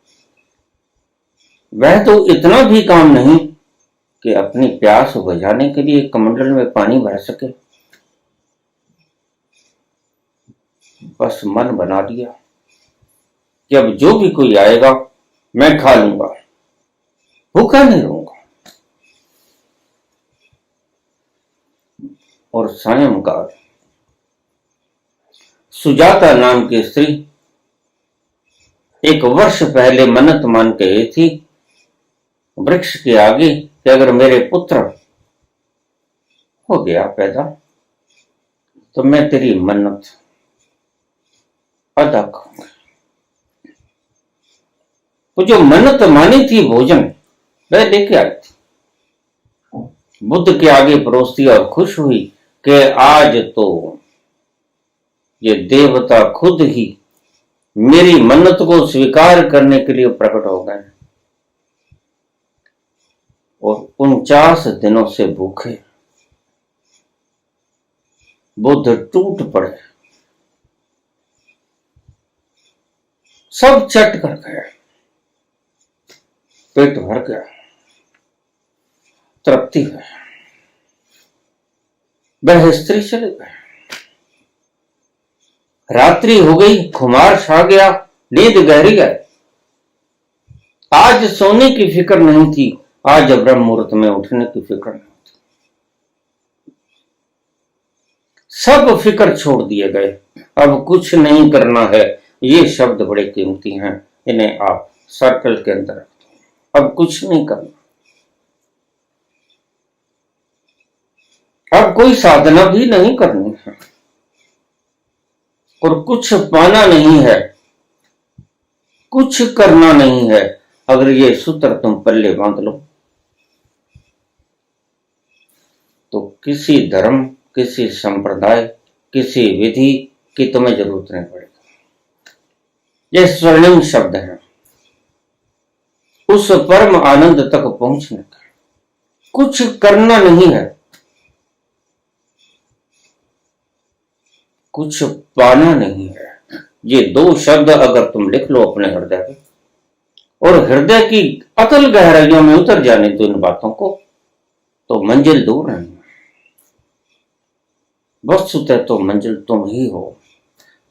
वह तो इतना भी काम नहीं कि अपनी प्यास बुझाने के लिए कमंडल में पानी भर सके। बस मन बना लिया कि अब जो भी कोई आएगा मैं खा लूंगा, भूखा नहीं रहूंगा। और सायंकाल सुजाता नाम की स्त्री 1 वर्ष पहले मन्नत मान के गई थी वृक्ष के आगे कि अगर मेरे पुत्र हो गया पैदा तो मैं तेरी मन्नत अदा करूंगा। वो जो मन्नत मानी थी भोजन वह लेके आई थी, बुद्ध के आगे परोसती और खुश हुई कि आज तो ये देवता खुद ही मेरी मन्नत को स्वीकार करने के लिए प्रकट हो गए और 49 दिनों से भूखे बुद्ध टूट पड़े, सब चट कर गया, पेट भर गया, तृप्ति है। वह स्त्री चले गए, रात्रि हो गई, खुमार छा गया, नींद गहरी है। आज सोने की फिक्र नहीं थी, आज ब्रह्म मुहूर्त में उठने की फिक्र नहीं थी। सब फिक्र छोड़ दिए गए, अब कुछ नहीं करना है। ये शब्द बड़े कीमती हैं, इन्हें आप सर्कल के अंदर रखें। अब कुछ नहीं करना, अब कोई साधना भी नहीं करनी है और कुछ पाना नहीं है, कुछ करना नहीं है। अगर ये सूत्र तुम पल्ले बांध लो तो किसी धर्म, किसी संप्रदाय, किसी विधि की तुम्हें जरूरत नहीं पड़ेगी। ये स्वर्णिम शब्द है उस परम आनंद तक पहुंचने का। कुछ करना नहीं है, कुछ पाना नहीं है। ये 2 शब्द अगर तुम लिख लो अपने हृदय पे और हृदय की अतल गहराइयों में उतर जाने दो इन बातों को, तो मंजिल दूर नहीं है। वस्तुतः तो मंजिल तुम ही हो,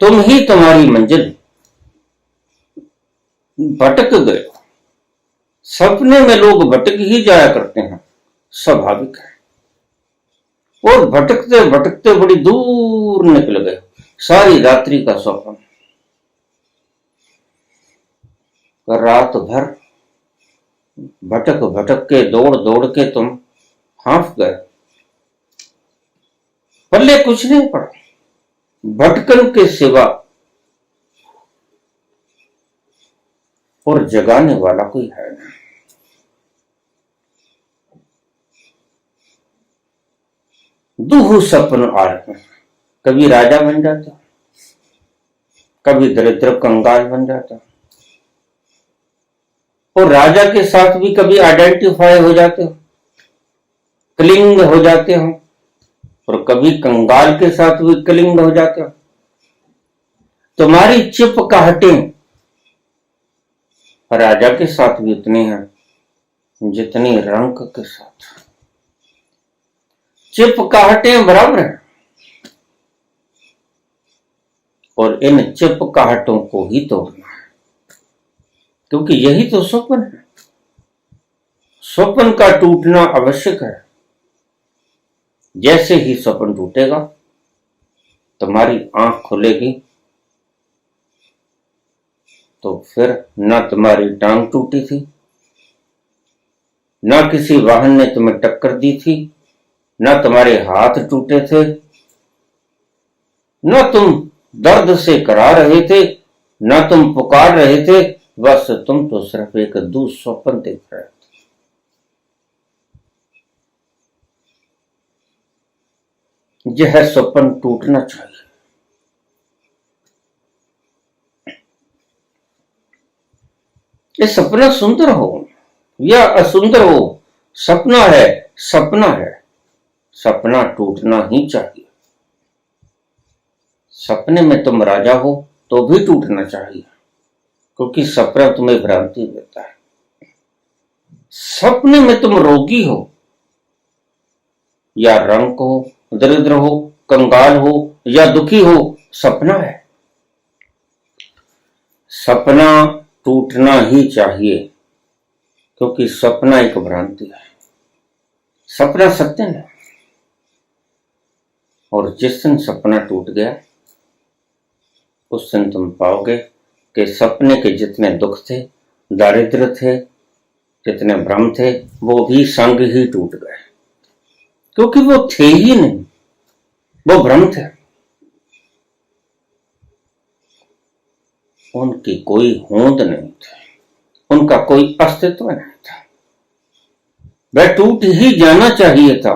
तुम ही तुम्हारी मंजिल। भटक गए, सपने में लोग भटक ही जाया करते हैं, स्वाभाविक है। और भटकते भटकते बड़ी दूर निकल गए, सारी रात्रि का स्वप्न। रात भर भटक भटक के, दौड़ दौड़ के तुम हांफ गए, पल्ले कुछ नहीं पड़ा। भटकन के सिवा और जगाने वाला कोई है नहीं। दुह सपन आ रहे हैं, कभी राजा बन जाता, कभी दरिद्र कंगाल बन जाता, और राजा के साथ भी कभी आइडेंटिफाई हो जाते हो, क्लिंग हो जाते हो, और कभी कंगाल के साथ भी क्लिंग हो जाते हो। तुम्हारी चिपकाहटें राजा के साथ भी उतनी हैं जितनी रंक के साथ। चिपकाहटें बराबर हैं और इन चिपकाहटों को ही तोड़ना है, क्योंकि यही तो स्वप्न है। स्वप्न का टूटना आवश्यक है। जैसे ही स्वप्न टूटेगा तुम्हारी आंख खुलेगी तो फिर ना तुम्हारी टांग टूटी थी, ना किसी वाहन ने तुम्हें टक्कर दी थी, ना तुम्हारे हाथ टूटे थे, ना तुम दर्द से करा रहे थे, ना तुम पुकार रहे थे। बस तुम तो सिर्फ एक दुस्वप्न देख रहे थे। यह स्वप्न टूटना चाहिए। ये सपना सुंदर हो या असुंदर हो, सपना है, सपना है। सपना टूटना ही चाहिए। सपने में तुम राजा हो तो भी टूटना चाहिए, क्योंकि सपना तुम्हें भ्रांति देता है। सपने में तुम रोगी हो या रंक हो, दरिद्र हो, कंगाल हो या दुखी हो, सपना है। सपना टूटना ही चाहिए, क्योंकि सपना एक भ्रांति है, सपना सत्य नहीं। और जिस दिन सपना टूट गया उस दिन तुम पाओगे कि सपने के जितने दुख थे, दारिद्र्य थे, जितने भ्रम थे, वो भी संग ही टूट गए, क्योंकि वो थे ही नहीं, वो भ्रम थे। उनकी कोई होंद नहीं थी, उनका कोई अस्तित्व नहीं था। वह टूट ही जाना चाहिए था।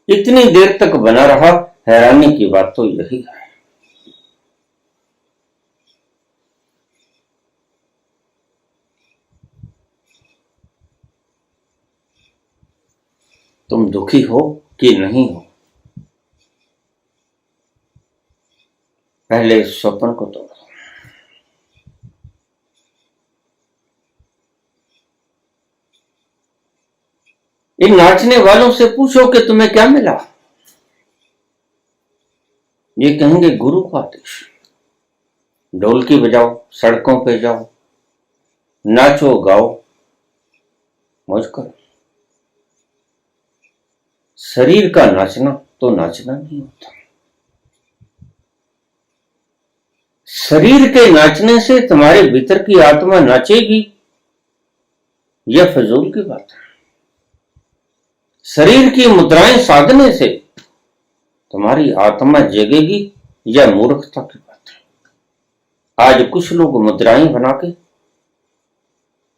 इतनी देर तक बना रहा। हैरानी की बात तो यही है। तुम दुखी हो कि नहीं हो, पहले इस स्वप्न को तोड़ो। इन नाचने वालों से पूछो कि तुम्हें क्या मिला। ये कहेंगे गुरु का आदेश। ढोलकी बजाओ, सड़कों पे जाओ, नाचो गाओ, मौज करो। शरीर का नाचना तो नाचना नहीं होता। शरीर के नाचने से तुम्हारे भीतर की आत्मा नाचेगी, यह फजूल की बात है। शरीर की मुद्राएं साधने से तुम्हारी आत्मा जगेगी, यह मूर्खता की बात है। आज कुछ लोग मुद्राएं बना के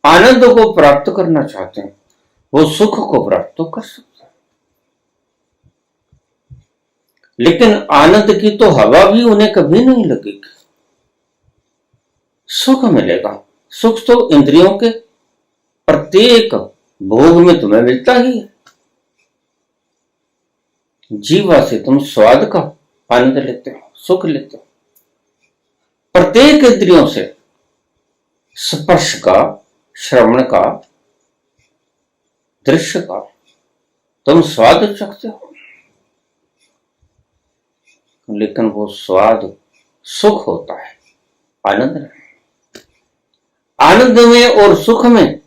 आनंद को प्राप्त करना चाहते हैं। वो सुख को प्राप्त तो कर सकते हैं, लेकिन आनंद की तो हवा भी उन्हें कभी नहीं लगेगी। सुख मिलेगा, सुख तो इंद्रियों के प्रत्येक भोग में तुम्हें मिलता ही है। जीवा से तुम स्वाद का आनंद लेते हो, सुख लेते हो। प्रत्येक इंद्रियों से स्पर्श का, श्रवण का, दृश्य का तुम स्वाद चखते हो, लेकिन वो स्वाद सुख होता है, आनंद नहीं। आनंद में और सुख में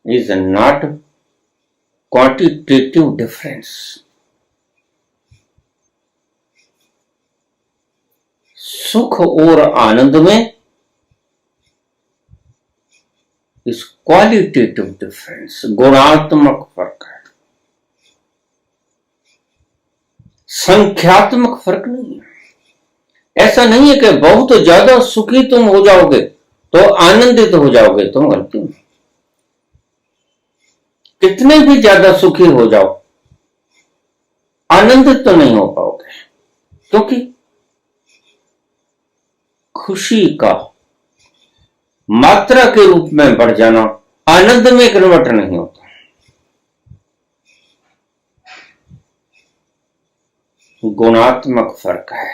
इज नॉट क्वांटिटेटिव डिफरेंस। सुख और आनंद में इस क्वालिटेटिव डिफरेंस, गुणात्मक फर्क है, संख्यात्मक फर्क नहीं है। ऐसा नहीं है कि बहुत ज्यादा सुखी तुम हो जाओगे तो आनंदित हो जाओगे, तुम गलती में। कितने भी ज्यादा सुखी हो जाओ, आनंदित तो नहीं हो पाओगे, क्योंकि खुशी का मात्रा के रूप में बढ़ जाना आनंद में कन्वर्ट नहीं होता। गुणात्मक फर्क है।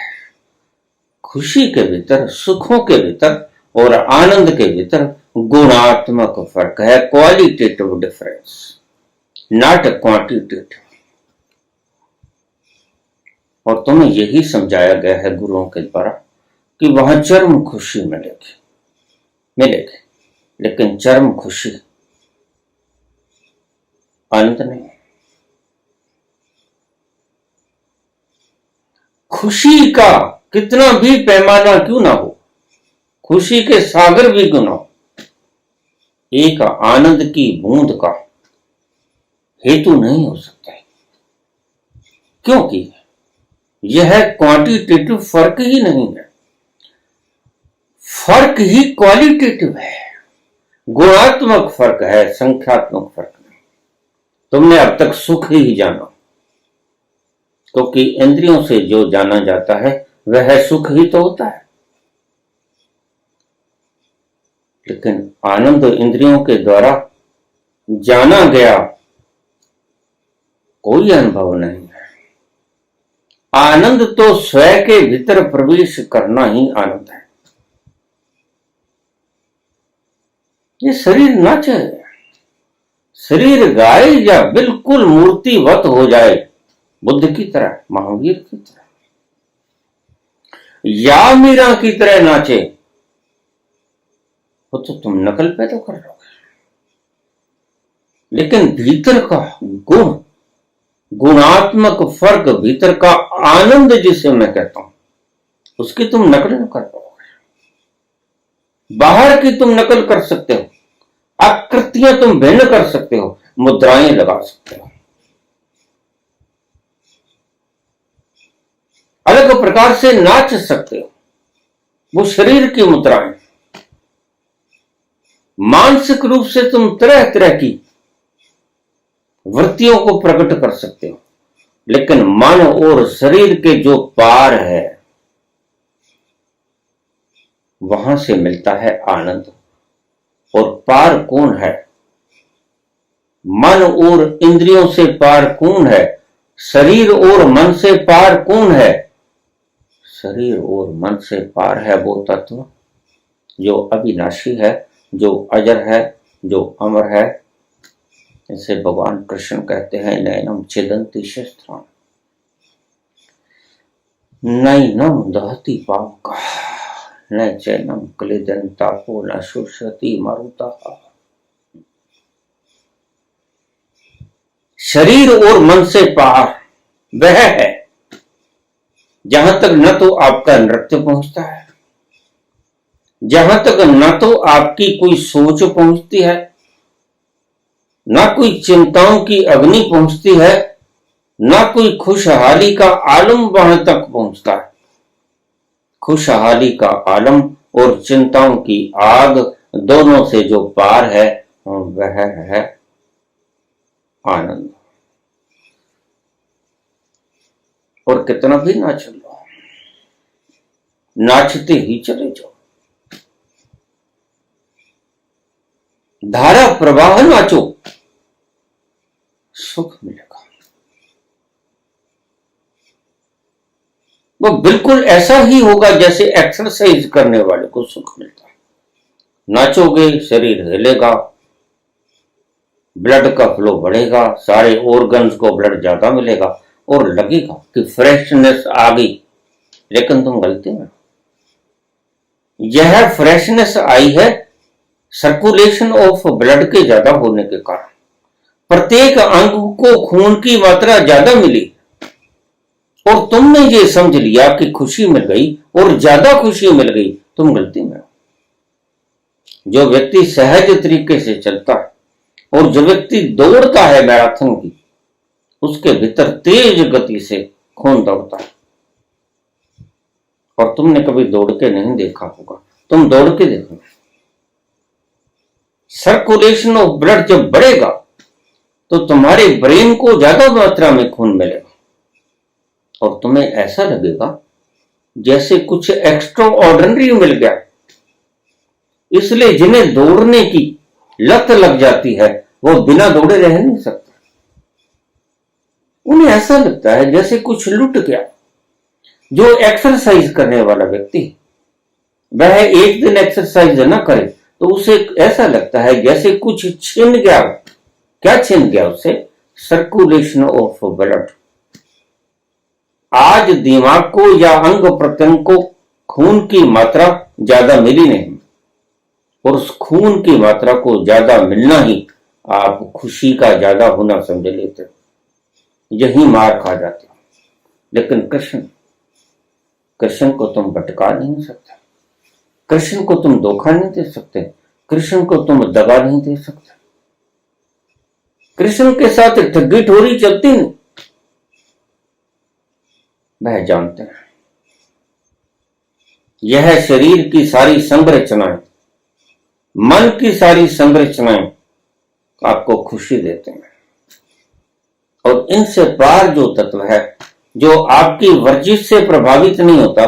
खुशी के भीतर, सुखों के भीतर और आनंद के भीतर गुणात्मक फर्क है, क्वालिटेटिव डिफरेंस, नॉट क्वांटिटेटिव। और तुम्हें यही समझाया गया है गुरुओं के द्वारा कि वहां चरम खुशी मिलेगी, लेकिन चरम खुशी आनंद नहीं। खुशी का कितना भी पैमाना क्यों ना हो, खुशी के सागर भी क्यों ना हो, एक आनंद की बूंद का हेतु नहीं हो सकता है, क्योंकि यह क्वांटिटेटिव फर्क ही नहीं है, फर्क ही क्वालिटेटिव है, गुणात्मक फर्क है, संख्यात्मक फर्क नहीं। तुमने अब तक सुख ही जाना, क्योंकि इंद्रियों से जो जाना जाता है वह सुख ही तो होता है, लेकिन आनंद इंद्रियों के द्वारा जाना गया कोई अनुभव नहीं है। आनंद तो स्वयं के भीतर प्रवेश करना ही आनंद है। ये शरीर नाचे, शरीर गाए या बिल्कुल मूर्तिवत हो जाए, बुद्ध की तरह, महावीर की तरह, या मीरा की तरह नाचे, वो तो तुम नकल पैदा कर रहे हो। लेकिन भीतर का गुण, गुणात्मक फर्क, भीतर का आनंद जिसे मैं कहता हूं, उसकी तुम नकल न कर पाओगे। बाहर की तुम नकल कर सकते हो, आकृतियां तुम भिन्न कर सकते हो, मुद्राएं लगा सकते हो, अलग प्रकार से नाच सकते हो, वो शरीर की मुद्राएं। मानसिक रूप से तुम तरह तरह की वृत्तियों को प्रकट कर सकते हो, लेकिन मन और शरीर के जो पार है वहां से मिलता है आनंद। और पार कौन है? मन और इंद्रियों से पार कौन है? शरीर और मन से पार कौन है? शरीर और मन से पार है वो तत्व जो अविनाशी है, जो अजर है, जो अमर है। इसे भगवान कृष्ण कहते हैं नैनम छिदन्ति शस्त्राणि, नैनम दहति पावका, न चैनम क्लेदन्तापो न शुष्यति मरुतः। शरीर और मन से पार वह है जहां तक न तो आपका नृत्य पहुंचता है, जहां तक न तो आपकी कोई सोच पहुंचती है, ना कोई चिंताओं की अग्नि पहुंचती है, ना कोई खुशहाली का आलम वहां तक पहुंचता है। खुशहाली का आलम और चिंताओं की आग दोनों से जो पार है वह है आनंद। और कितना भी नाच लो, नाचते ही चले जाओ, धारा प्रवाह नाचो, सुख मिलेगा। वो बिल्कुल ऐसा ही होगा जैसे एक्सरसाइज करने वाले को सुख मिलता है। नाचोगे, शरीर हिलेगा, ब्लड का फ्लो बढ़ेगा, सारे ऑर्गन्स को ब्लड ज्यादा मिलेगा और लगेगा कि फ्रेशनेस आ गई। लेकिन तुम गलती में, यह फ्रेशनेस आई है सर्कुलेशन ऑफ ब्लड के ज्यादा होने के कारण। प्रत्येक अंग को खून की मात्रा ज्यादा मिली और तुमने ये समझ लिया कि खुशी मिल गई और ज्यादा खुशी मिल गई। तुम गलती में हो। जो व्यक्ति सहज तरीके से चलता है और जो व्यक्ति दौड़ता है मैराथन की, उसके भीतर तेज गति से खून दौड़ता है। और तुमने कभी दौड़ के नहीं देखा होगा, तुम दौड़ के देखो। सर्कुलेशन ऑफ ब्लड जब बढ़ेगा तो तुम्हारे ब्रेन को ज्यादा मात्रा में खून मिलेगा और तुम्हें ऐसा लगेगा जैसे कुछ एक्स्ट्रा ऑर्डिनरी मिल गया। इसलिए जिन्हें दौड़ने की लत लग जाती है वो बिना दौड़े रह नहीं सकते। उन्हें ऐसा लगता है जैसे कुछ लुट गया। जो एक्सरसाइज करने वाला व्यक्ति वह एक दिन एक्सरसाइज न करे तो उसे ऐसा लगता है जैसे कुछ छिन गया। क्या छिन गया उसे? Circulation of blood. आज दिमाग को या अंग प्रत्यंग को खून की मात्रा ज्यादा मिली नहीं और उस खून की मात्रा को ज्यादा मिलना ही आप खुशी का ज्यादा होना समझ लेते हो, यही मार खा जाते हो। लेकिन कृष्ण को तुम भटका नहीं सकते, कृष्ण को तुम धोखा नहीं दे सकते, कृष्ण को तुम दगा नहीं दे सकते। कृष्ण के साथ ठगी ठोरी चलती नहीं, वह जानते हैं। यह शरीर की सारी संरचनाएं, मन की सारी संरचनाएं आपको खुशी देते हैं, और इनसे पार जो तत्व है, जो आपकी वर्जिश से प्रभावित नहीं होता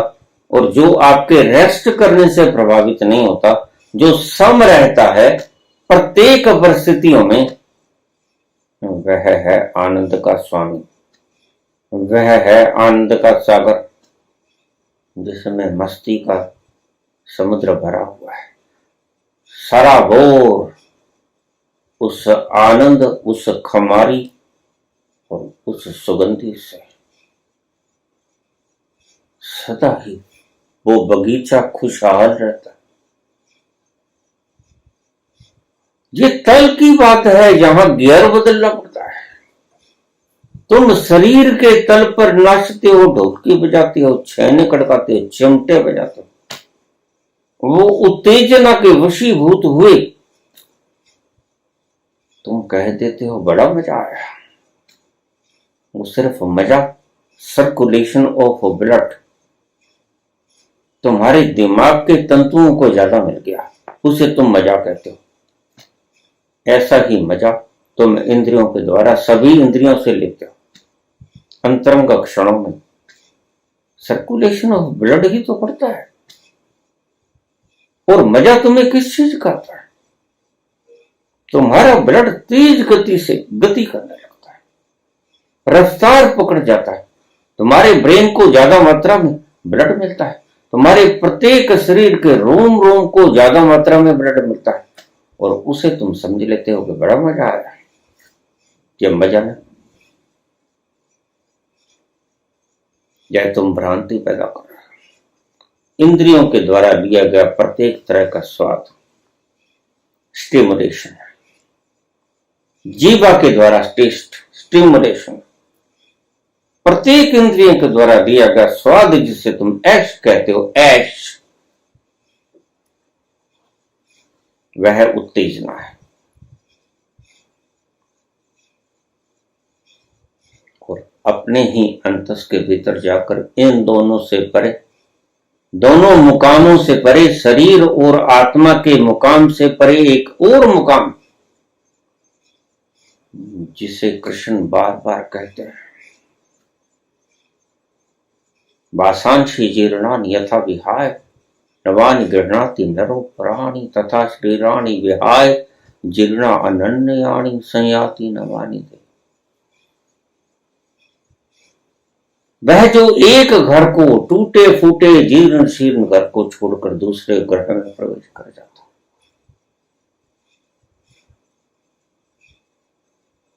और जो आपके रेस्ट करने से प्रभावित नहीं होता, जो सम रहता है प्रत्येक परिस्थितियों में, वह है आनंद का स्वामी, वह है आनंद का सागर, जिसमें मस्ती का समुद्र भरा हुआ है। सराबोर उस आनंद, उस खमारी और उस सुगंधी से सदा ही वो बगीचा खुशहाल रहता है। ये तल की बात है, यहां गियर बदलना पड़ता है। तुम शरीर के तल पर नाचते हो, ढोलकी बजाते हो, छैने खड़काते हो, चिमटे बजाते हो, वो उत्तेजना के वशीभूत हुए तुम कह देते हो बड़ा मजा आया। वो सिर्फ मजा, सर्कुलेशन ऑफ ब्लड तुम्हारे दिमाग के तंतुओं को ज्यादा मिल गया, उसे तुम मजा कहते हो। ऐसा ही मजा तुम इंद्रियों के द्वारा सभी इंद्रियों से लेते हो। अंतरंग क्षणों में सर्कुलेशन ऑफ ब्लड ही तो पड़ता है। और मजा तुम्हें किस चीज का आता है? तुम्हारा ब्लड तेज गति से गति करने लगता है, रफ्तार पकड़ जाता है, तुम्हारे ब्रेन को ज्यादा मात्रा में ब्लड मिलता है, तुम्हारे प्रत्येक शरीर के रोम रोम को ज्यादा मात्रा में ब्लड मिलता है, और उसे तुम समझ लेते हो कि बड़ा मजा आ रहा है। ये मजा नहीं, यह तुम भ्रांति पैदा कर रहे हो। इंद्रियों के द्वारा लिया गया प्रत्येक तरह का स्वाद स्टिमुलेशन है, जीवा के द्वारा टेस्ट स्टिमुलेशन, प्रत्येक इंद्रियों के द्वारा दिया गया स्वाद जिसे तुम ऐश कहते हो, ऐश, वह उत्तेजना है। और अपने ही अंतस के भीतर जाकर इन दोनों से परे, दोनों मुकामों से परे, शरीर और आत्मा के मुकाम से परे एक और मुकाम, जिसे कृष्ण बार बार कहते हैं, वासांशी जीर्णानि यथा विहाय नवानि गृह्णाति नरो प्राणि तथा शरीराणि विहाय जीर्णा अनन्यानि संयाति नवानि दे। वह जो एक घर को, टूटे फूटे जीर्ण शीर्ण घर को छोड़कर दूसरे ग्रह में प्रवेश कर जाता,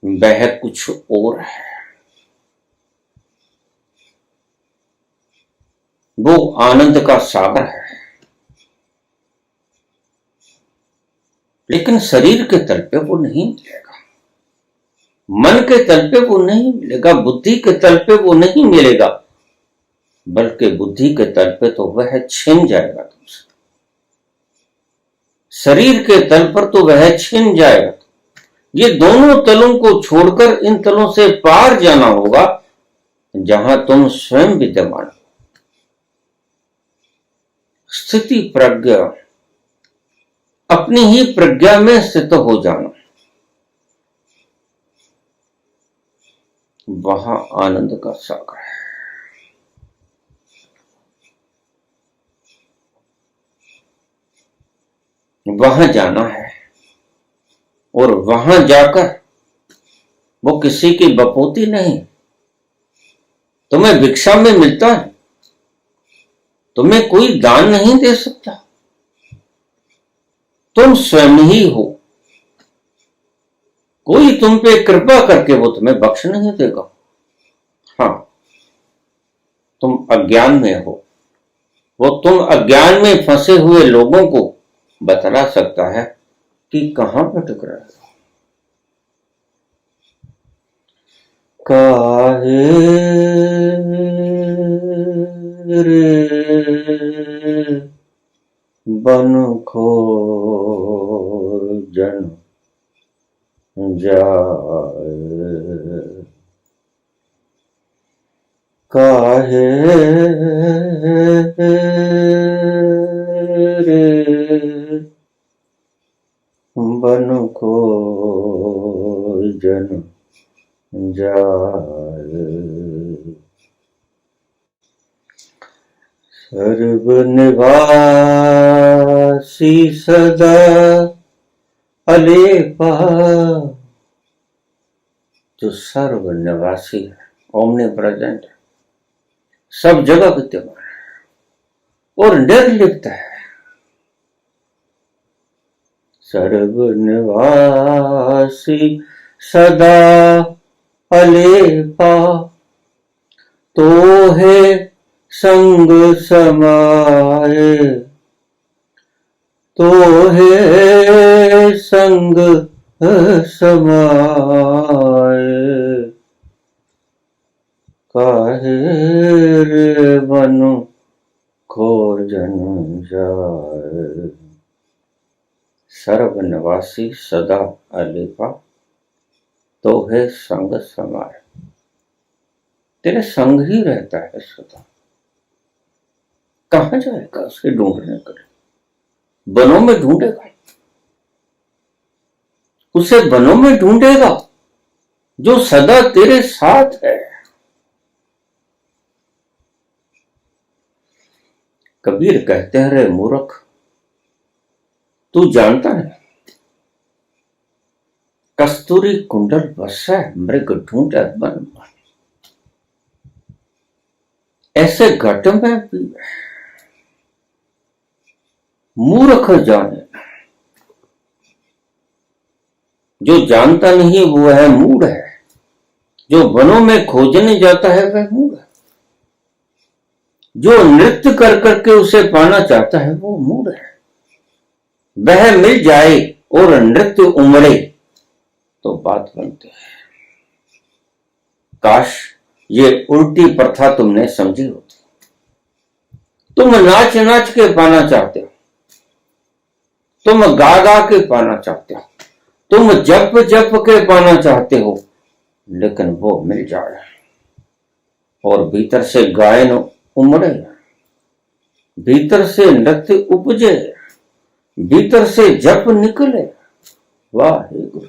वह कुछ और है। वो आनंद का सागर है, लेकिन शरीर के तल पे वो नहीं मिलेगा, मन के तल पे वो नहीं मिलेगा, बुद्धि के तल पे वो नहीं मिलेगा, बल्कि बुद्धि के तल पे तो वह छिन जाएगा तुमसे। शरीर के तल पर तो वह छिन जाएगा। ये दोनों तलों को छोड़कर इन तलों से पार जाना होगा, जहां तुम स्वयं विद्यमान हो। स्थिति प्रज्ञा, अपनी ही प्रज्ञा में स्थित हो जाना, वहां आनंद का सागर है। वहां जाना है, और वहां जाकर वो किसी की बपोती नहीं, तुम्हें भिक्षा में मिलता है, तुम्हें कोई दान नहीं दे सकता, तुम स्वयं ही हो। कोई तुम पे कृपा करके वो तुम्हें बख्श नहीं देगा। हाँ, तुम अज्ञान में हो, वो तुम अज्ञान में फंसे हुए लोगों को बतला सकता है कि कहां भटक रहे हो। काहे रे बन खोर जन जाए, काहे रे बन खोर जन जाए, सर्वनिवासी सदा अलेपा, जो सर्वनिवासी है, ओमनी प्रेजेंट है, सब जगह विद्यमान है और निर्लिप्त है। सर्वनिवासी सदा अलेपा, तो है संग समाए, तो है संग समाए, काहे रे बनु खोर जन जाए। सर्वनिवासी सदा अलेपा, तो है संग समाए, तेरे संग ही रहता है सदा। कहां जाएगा उसे ढूंढने के लिए? बनों में ढूंढेगा, उसे बनों में ढूंढेगा जो सदा तेरे साथ है। कबीर कहते हैं, रे मूर्ख, तू जानता है कस्तूरी कुंडल बस है, मृग ढूंढे बन मन, ऐसे घट में भी मूर्ख जाने। जो जानता नहीं वो है मूढ़ है, जो वनों में खोजने जाता है वह मूढ़ है, जो नृत्य कर करके उसे पाना चाहता है वो मूढ़ है। वह मिल जाए और नृत्य उमड़े तो बात बनती है। काश ये उल्टी प्रथा तुमने समझी होती। तुम नाच नाच के पाना चाहते हो, तुम गा गा के पाना चाहते हो, तुम जप जप के पाना चाहते हो, लेकिन वो मिल जाए और भीतर से गायन उमड़े, भीतर से नृत्य उपजे, भीतर से जप निकले। वाह हे गुरु,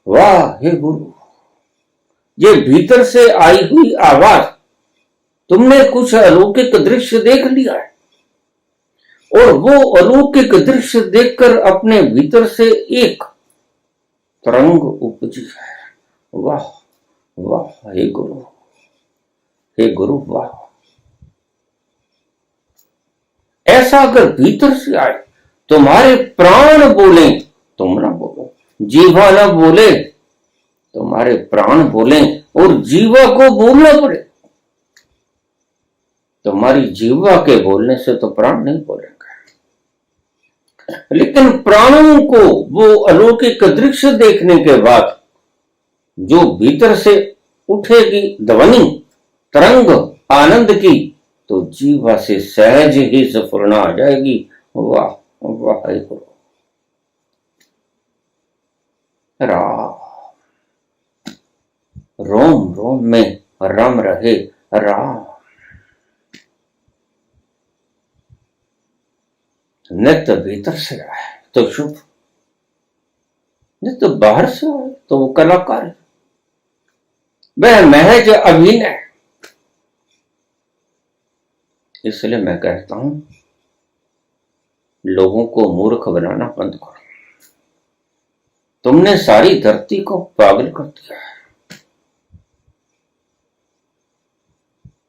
वाह हे गुरु, ये भीतर से आई हुई आवाज, तुमने कुछ अलौकिक दृश्य देख लिया है और वो अलौकिक दृश्य देखकर अपने भीतर से एक तरंग उपजी है। वाह वाह हे गुरु, हे गुरु वाह। ऐसा अगर भीतर से आए, तुम्हारे प्राण बोले, तुम ना बोलो, जीवा ना बोले, तुम्हारे प्राण बोले और जीवा को बोलना पड़े। तुम्हारी जीवा के बोलने से तो प्राण नहीं बोलेंगे, लेकिन प्राणों को वो अलौकिक दृश्य देखने के बाद जो भीतर से उठेगी ध्वनि तरंग आनंद की, तो जीवा से सहज ही स्फुरना आ जाएगी। वाह वाह हे गुरु, राम रोम रोम में रम रहे राम। नित्य भीतर से आए तो शुभ, नित्य बाहर से आए तो वो कलाकार है, वह महज अभिनय। इसलिए मैं कहता हूं, लोगों को मूर्ख बनाना बंद करो। तुमने सारी धरती को पागल कर दिया है।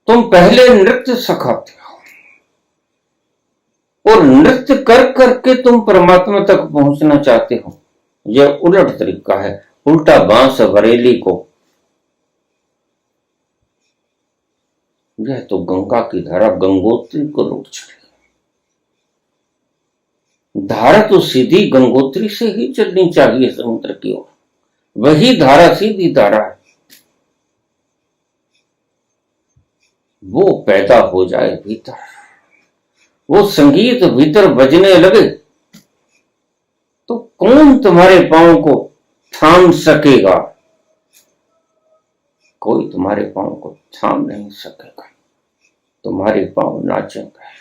तुम पहले नृत्य सिखाते हो और नृत्य कर करके तुम परमात्मा तक पहुंचना चाहते हो। यह उलट तरीका है, उल्टा बांस बरेली को। यह तो गंगा की धारा गंगोत्री को लूट चली। धारा तो सीधी गंगोत्री से ही चलनी चाहिए समुद्र की ओर, वही धारा सीधी धारा है। वो पैदा हो जाए भीतर, वो संगीत भीतर बजने लगे, तो कौन तुम्हारे पांव को थाम सकेगा? कोई तुम्हारे पांव को थाम नहीं सकेगा। तुम्हारे पांव नाचेंगे,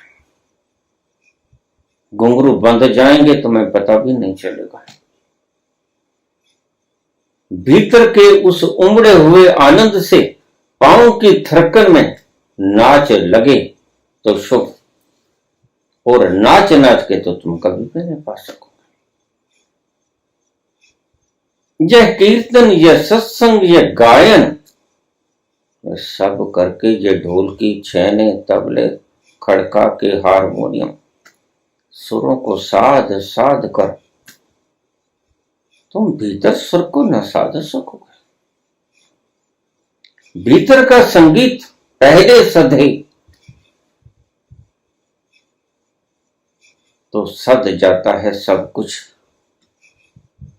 घुंघरू बंध जाएंगे, तुम्हें पता भी नहीं चलेगा। भीतर के उस उमड़े हुए आनंद से पांव की थरकन में नाच लगे तो शुभ, और नाच नाच के तो तुम कभी भी नहीं पा सकोगे। यह कीर्तन, यह सत्संग, यह गायन, सब करके ये ढोलकी, छैने, तबले, खड़का के हारमोनियम, सुरों को साध साध कर तुम भीतर सुर को न साध सकोगे। भीतर का संगीत पहले सधे तो सध जाता है सब कुछ।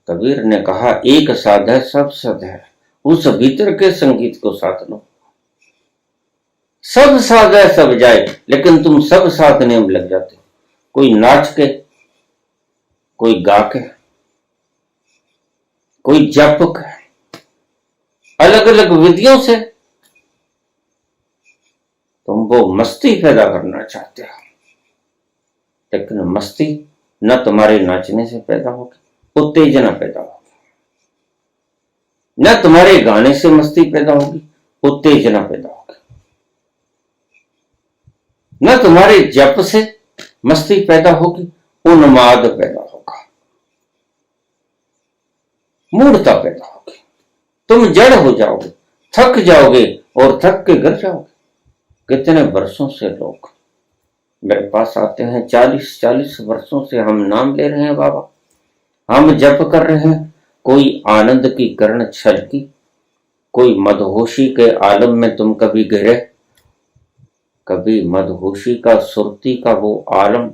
कबीर ने कहा, एक साध है सब सध है। उस भीतर के संगीत को साध लो। सब साध है सब जाए, लेकिन तुम सब साधने में लग जाते हो। कोई नाच के, कोई गा के, कोई जप के, अलग अलग विधियों से तुम वो मस्ती पैदा करना चाहते हो, लेकिन मस्ती न तुम्हारे नाचने से पैदा होगी, उत्तेजना पैदा होगी। न तुम्हारे गाने से मस्ती पैदा होगी, उत्तेजना पैदा होगी। न तुम्हारे जप से मस्ती पैदा होगी, उन्माद पैदा होगा, मूढ़ता पैदा होगी। तुम जड़ हो जाओगे, थक जाओगे और थक के गिर जाओगे। कितने वर्षों से लोग मेरे पास आते हैं, 40-40 वर्षों से हम नाम ले रहे हैं बाबा, हम जप कर रहे हैं। कोई आनंद की कर्ण छलकी, कोई मदहोशी के आलम में तुम कभी गिरे, कभी मदहोशी का, सुरती का वो आलम,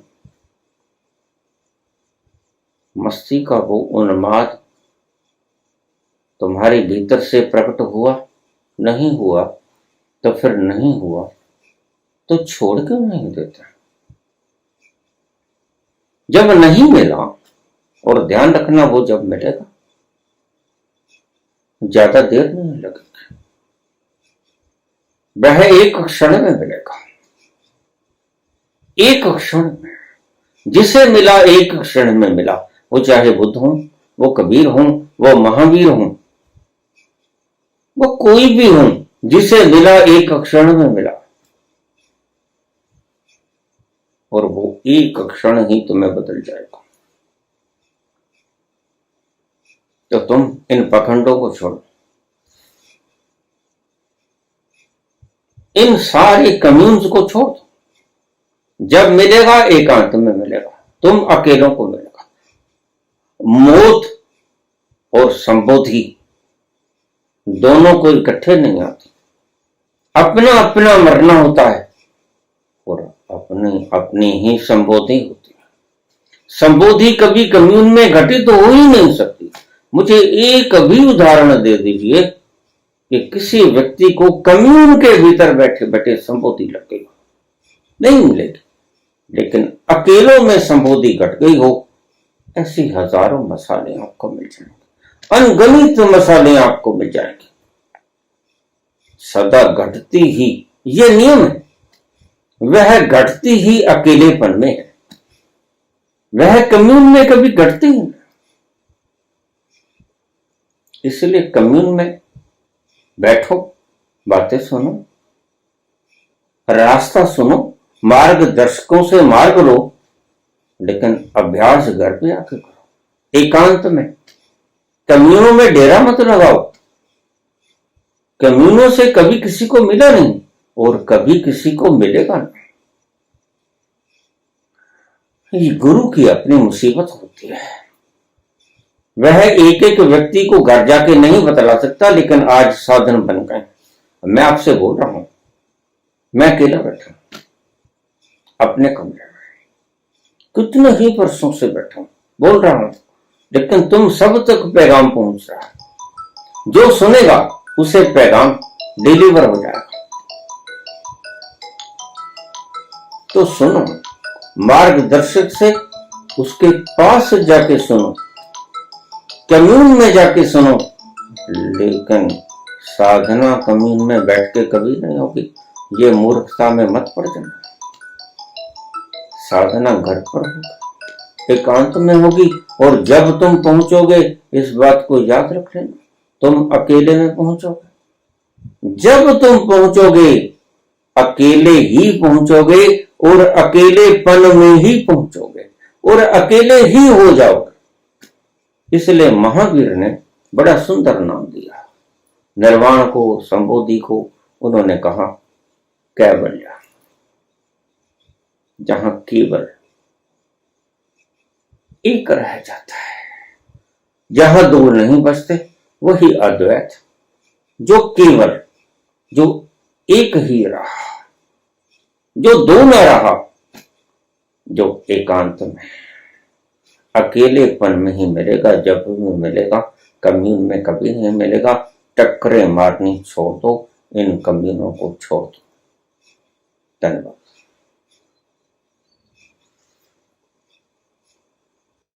मस्ती का वो उन्माद तुम्हारे भीतर से प्रकट हुआ? नहीं हुआ तो फिर नहीं हुआ, तो छोड़ क्यों नहीं देते? जब नहीं मिला, और ध्यान रखना वो जब मिलेगा ज्यादा देर नहीं लगेगी, वह एक क्षण में मिलेगा। एक क्षण में जिसे मिला, एक क्षण में मिला, वो चाहे बुद्ध हो, वो कबीर हो, वो महावीर हो, वो कोई भी हो, जिसे मिला एक क्षण में मिला, और वो एक क्षण ही तुम्हें बदल जाएगा। तो तुम इन पखंडों को छोड़ो, इन सारे कम्यून्स को छोड़ दो। जब मिलेगा एकांत में मिलेगा, तुम अकेलों को मिलेगा। मौत और संबोधि दोनों को इकट्ठे नहीं आती, अपना अपना मरना होता है और अपनी अपनी ही संबोधि होती है। संबोधि कभी कम्यून में घटित तो हो ही नहीं सकती। मुझे एक भी उदाहरण दे दीजिए कि किसी व्यक्ति को कम्यून के भीतर बैठे बैठे संबोधि लग गई हो, नहीं मिलेगी। लेकिन अकेलों में संबोधि घट गई हो, ऐसी हजारों मसाले आपको मिल जाएंगे, अनगणित मसाले आपको मिल जाएंगे। सदा घटती ही, ये नियम है, वह घटती ही अकेलेपन में है, वह कम्यून में कभी घटती ही नहीं। इसलिए कम्यून में बैठो, बातें सुनो, रास्ता सुनो, मार्गदर्शकों से मार्ग लो, लेकिन अभ्यास घर पे आके करो, एकांत में। कम्यूनों में डेरा मत लगाओ। कम्यूनों से कभी किसी को मिला नहीं और कभी किसी को मिलेगा नहीं। ये गुरु की अपनी मुसीबत होती है। वह एक एक व्यक्ति को घर जाके नहीं बतला सकता, लेकिन आज साधन बन गए। मैं आपसे बोल रहा हूं, मैं अकेला बैठा अपने कमरे में, कितने ही वर्षों से बैठा हूं, बोल रहा हूं, लेकिन तुम सब तक पैगाम पहुंच रहा है। जो सुनेगा उसे पैगाम डिलीवर हो जाएगा। तो सुनो, मार्गदर्शक से उसके पास जाके सुनो, कम्यून में जाके सुनो, लेकिन साधना कम्यून में बैठ के कभी नहीं होगी। ये मूर्खता में मत पड़ जाना। साधना घर पर होगी, एकांत में होगी। और जब तुम पहुंचोगे, इस बात को याद रख लेना, तुम अकेले में पहुंचोगे। जब तुम पहुंचोगे, अकेले ही पहुंचोगे और अकेलेपन में ही पहुंचोगे और अकेले ही हो जाओगे। इसलिए महावीर ने बड़ा सुंदर नाम दिया निर्वाण को, संबोधि को। उन्होंने कहा कैवल्य, जहां केवल एक रह जाता है, जहां दो नहीं बचते, वही अद्वैत, जो केवल, जो एक ही रहा, जो दो में रहा, जो एकांत में, अकेलेपन में ही मिलेगा। जब भी मिलेगा, कम्यून में कभी नहीं मिलेगा। टक्करें मारनी छोड़ दो, इन कम्यूनों को छोड़ दो। धन्यवाद।